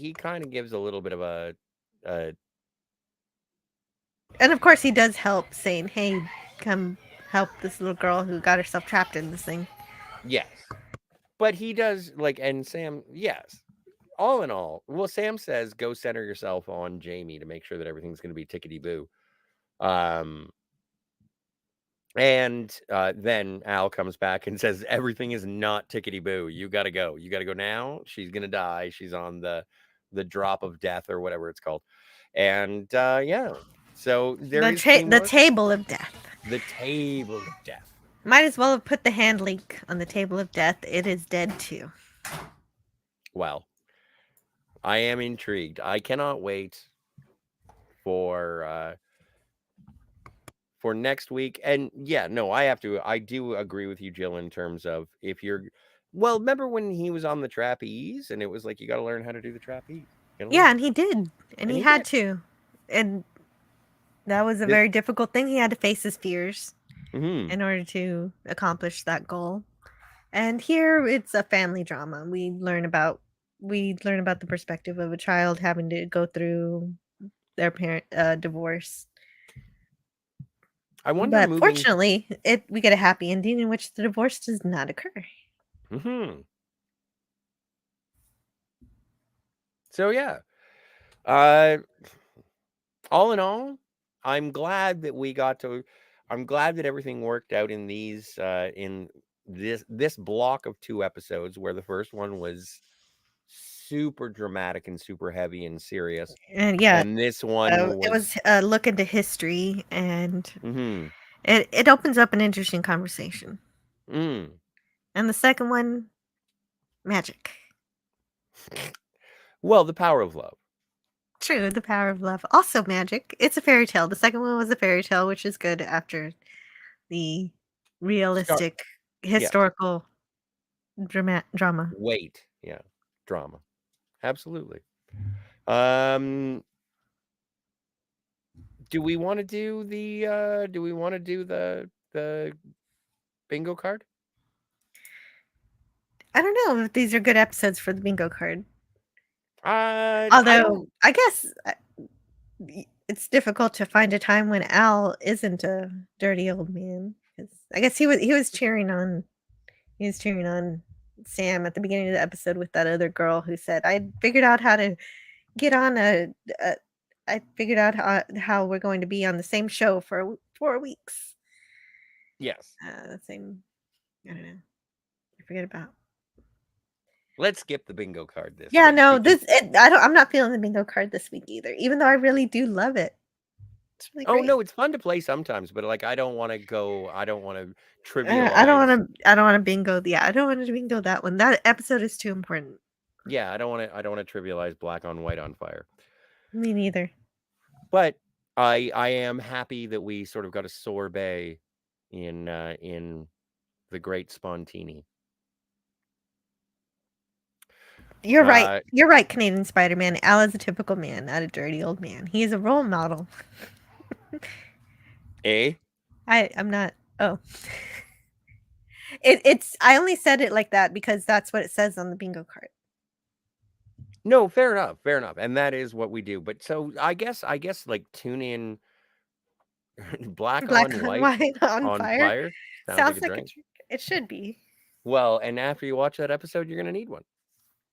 a little bit of a And of course he does help, saying, "Hey, come help this little girl who got herself trapped in this thing." yes. But he does and Sam, yes. All in all, well, Sam says go center yourself on Jamie to make sure that everything's going to be tickety boo. And then Al comes back and says everything is not tickety boo. You got to go. You got to go now. She's going to die. She's on the drop of death or whatever it's called. And yeah. So there is the table of death. The table of death. Might as well have put the hand link on the table of death. It is dead too. Well, I am intrigued. I cannot wait for next week. And yeah, no, I do agree with you, Jill, in terms of if you're, well, remember when he was on the trapeze and it was like, you got to learn how to do the trapeze. Yeah, and he did. And he had to. And that was a very difficult thing. He had to face his fears in order to accomplish that goal. And here it's a family drama. We learn about the perspective of a child having to go through their parent divorce. I wonder. But fortunately, we get a happy ending in which the divorce does not occur. So yeah, all in all, I'm glad that I'm glad that everything worked out in these in this block of 2 episodes, where the first one was super dramatic and super heavy and serious, and yeah, and this one it was a look into history, and it opens up an interesting conversation. And the second one, magic. Well, the power of love. True, the power of love. Also magic. It's a fairy tale. The second one was a fairy tale, which is good after the realistic, historical drama. Wait, yeah, drama. Absolutely. Do we want to do the bingo card? I don't know if these are good episodes for the bingo card. Although I guess it's difficult to find a time when Al isn't a dirty old man. I guess he was cheering on Sam at the beginning of the episode with that other girl who said, "I figured out how to get on I figured out how we're going to be on the same show for 4 weeks." Yes. The same. I don't know. I forget about. Let's skip the bingo card this. Yeah, no, I'm not feeling the bingo card this week either, even though I really do love it. It's really Oh great. no, it's fun to play sometimes, but like I don't want to trivialize. I don't want to. I don't want to bingo. Yeah, I don't want to bingo that one. That episode is too important. Yeah, I don't want to trivialize Black on White on Fire. Me neither. But I am happy that we sort of got a sorbet in the Great Spontini. You're right. You're right, Canadian Spider-Man. Al is a typical man, not a dirty old man. He is a role model. I'm not. Oh. It's. I only said it like that because that's what it says on the bingo card. No, fair enough, and that is what we do. But so I guess like tune in. Black on White on fire. Sounds like a drink. It should be. Well, and after you watch that episode, you're gonna need one.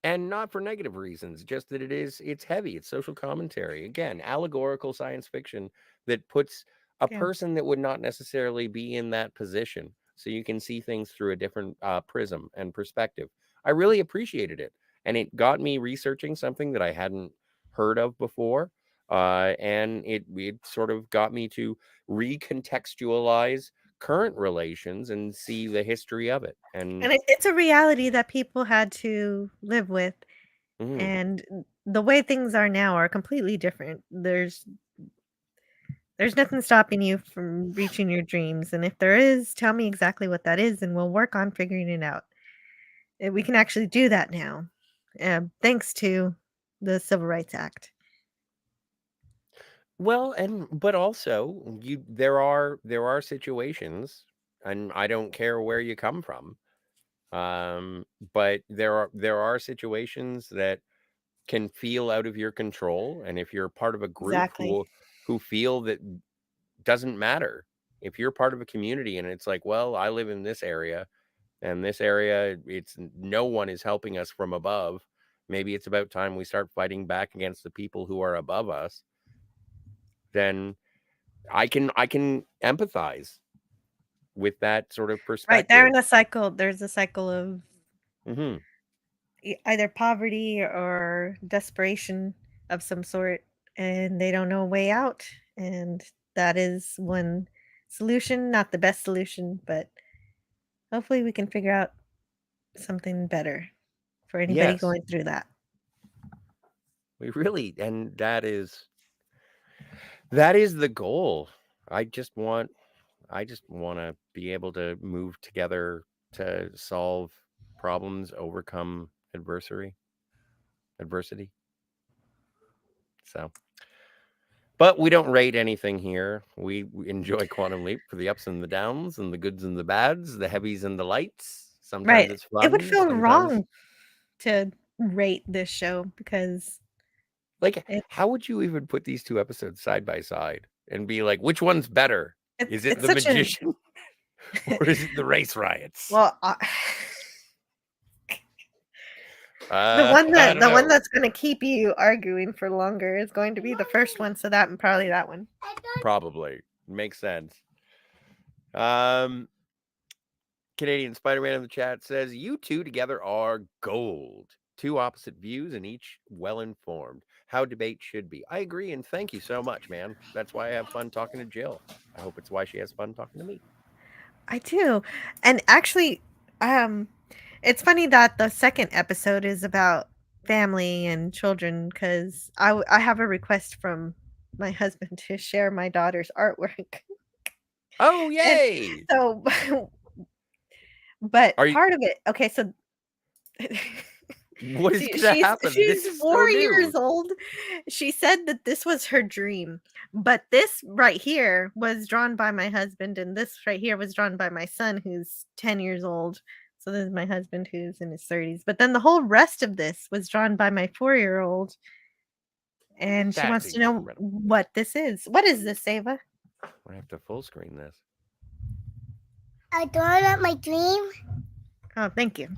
And not for negative reasons, just that it's heavy. It's social commentary. Again, allegorical science fiction that puts a person that would not necessarily be in that position. So you can see things through a different prism and perspective. I really appreciated it. And it got me researching something that I hadn't heard of before. And it sort of got me to recontextualize current relations and see the history of it. And it's a reality that people had to live with. And the way things are now are completely different. There's nothing stopping you from reaching your dreams. And if there is, tell me exactly what that is, and we'll work on figuring it out. We can actually do that now, thanks to the Civil Rights Act. Well, but also there are situations, and I don't care where you come from, but there are situations that can feel out of your control, and if you're part of a group who feel that doesn't matter, if you're part of a community and it's like, well, I live in this area, and this area, it's no one is helping us from above. Maybe it's about time we start fighting back against the people who are above us. Then I can empathize with that sort of perspective. Right, they're in a cycle. There's a cycle of either poverty or desperation of some sort, and they don't know a way out. And that is one solution, not the best solution, but hopefully we can figure out something better for anybody going through that. We really, and that is the goal. I just want to be able to move together to solve problems, overcome adversity. So, but we don't rate anything here. We enjoy Quantum Leap for the ups and the downs and the goods and the bads, the heavies and the lights. Sometimes it's fun. It would feel wrong to rate this show because, like, how would you even put these two episodes side by side and be like, which one's better? Is it the magician or is it the race riots? Well, the one that's going to keep you arguing for longer is going to be the first one, so that and probably that one. Probably makes sense. Canadian Spider-Man in the chat says, you two together are gold. Two opposite views and each well-informed. How debate should be. I agree, and thank you so much, man. That's why I have fun talking to Jill. I hope it's why she has fun talking to me. I do. And actually, it's funny that the second episode is about family and children, because I have a request from my husband to share my daughter's artwork. Oh, yay! So, but part of it, okay, so what is going to happen? She's 4 years old. She said that this was her dream, but this right here was drawn by my husband, and this right here was drawn by my son, who's 10 years old. So this is my husband, who's in his 30s. But then the whole rest of this was drawn by my 4-year-old, and she wants to know what this is. What is this, Ava? I have to full screen this. I drawn up my dream. Oh, thank you.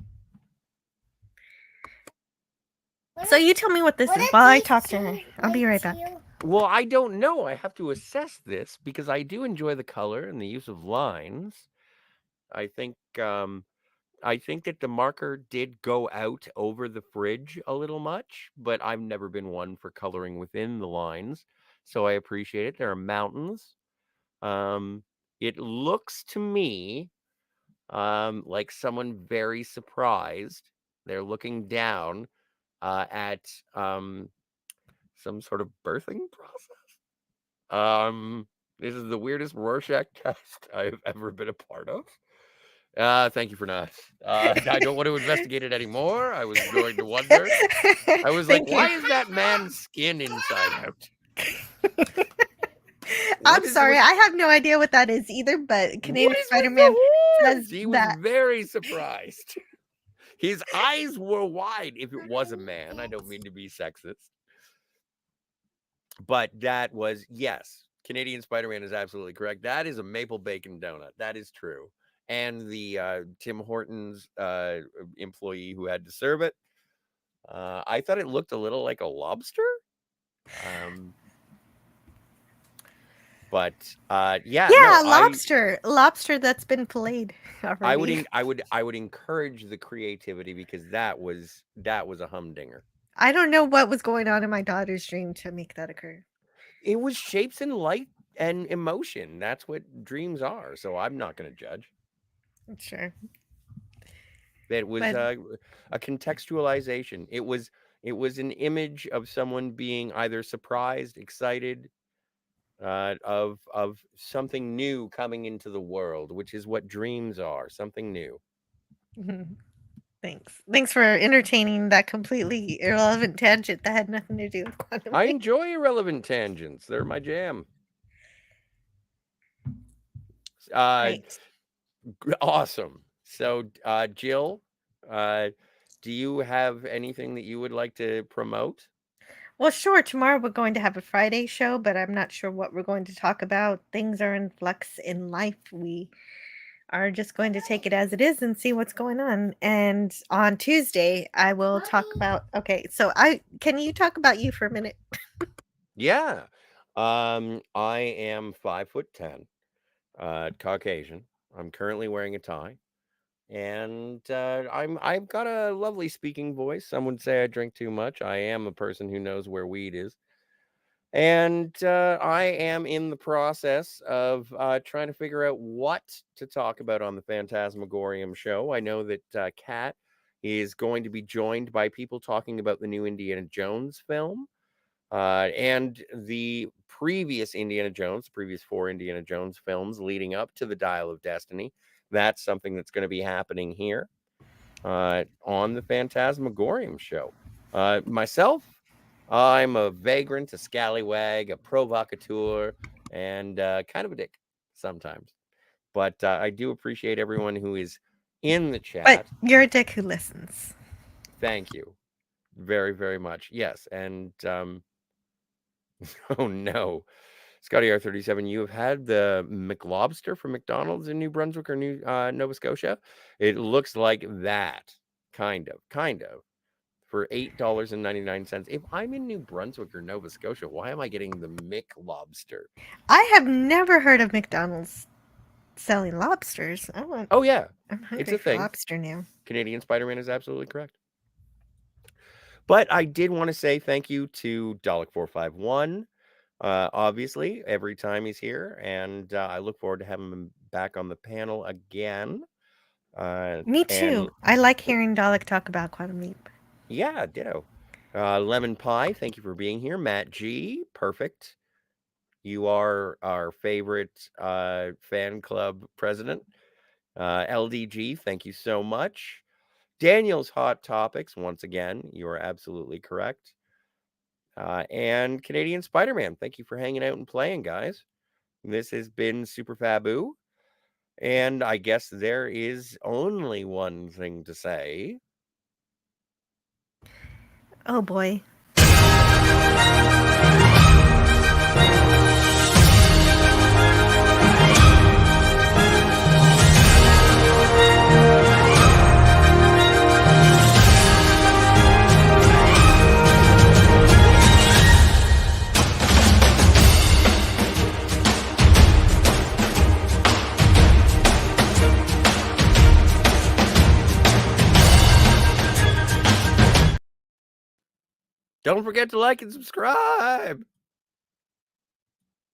So you tell me what this is while I talk to her. I'll be right back. Well, I don't know. I have to assess this because I do enjoy the color and the use of lines. I think that the marker did go out over the fridge a little much, but I've never been one for coloring within the lines. so I appreciate it. There are mountains. It looks to me like someone very surprised. They're looking down at some sort of birthing process. This is the weirdest Rorschach test I've ever been a part of. Thank you for not. I don't want to investigate it anymore. I was going to wonder. I was like, why is that man's skin inside out? I'm sorry, I have no idea what that is either, but Canadian Spider-Man says he was that. very surprised. His eyes were wide. If it was a man, I don't mean to be sexist. But that was, yes, Canadian Spider-Man is absolutely correct. That is a maple bacon donut. That is true. And the Tim Hortons employee who had to serve it, I thought it looked a little like a lobster. But lobster that's been filleted already. I would encourage the creativity, because that was a humdinger. I don't know what was going on in my daughter's dream to make that occur. It was shapes and light and emotion. That's what dreams are. So I'm not going to judge. Sure. It was a contextualization. It was an image of someone being either surprised, excited, of something new coming into the world, which is what dreams are, something new. Thanks for entertaining that completely irrelevant tangent that had nothing to do with quantum. I enjoy irrelevant tangents. They're my jam. Awesome. So, Jill, do you have anything that you would like to promote? Well, sure. Tomorrow we're going to have a Friday show, but I'm not sure what we're going to talk about. Things are in flux in life. We are just going to take it as it is and see what's going on. And on Tuesday, I will talk about. Okay, so can you talk about you for a minute? Yeah. I am 5'10", Caucasian. I'm currently wearing a tie. And I've got a lovely speaking voice. Some would say I drink too much. I am a person who knows where weed is. And I am in the process of trying to figure out what to talk about on the Fantasmagorium show. I know that Kat is going to be joined by people talking about the new Indiana Jones film and the previous Indiana Jones, the previous 4 Indiana Jones films leading up to the Dial of Destiny. That's something that's going to be happening here on the Fantasmagorium show. Myself, I'm a vagrant, a scallywag, a provocateur, and kind of a dick sometimes. But I do appreciate everyone who is in the chat. But you're a dick who listens. Thank you very, very much. Yes, and oh no. Scotty R37, you have had the McLobster from McDonald's in New Brunswick or Nova Scotia? It looks like that, kind of, for $8.99. If I'm in New Brunswick or Nova Scotia, why am I getting the McLobster? I have never heard of McDonald's selling lobsters. Oh yeah, I'm hungry it's a for thing. lobster now. Canadian Spider-Man is absolutely correct. But I did want to say thank you to Dalek451. Obviously, every time he's here, and I look forward to having him back on the panel again. Me too. I like hearing Dalek talk about Quantum Leap. Yeah, ditto. Lemon Pie, thank you for being here. Matt G, perfect. You are our favorite fan club president. LDG, thank you so much. Daniel's Hot Topics, once again, you are absolutely correct. And Canadian Spider-Man, thank you for hanging out and playing, guys. This has been Super Fabu. And I guess there is only one thing to say. Oh boy. Don't forget to like and subscribe.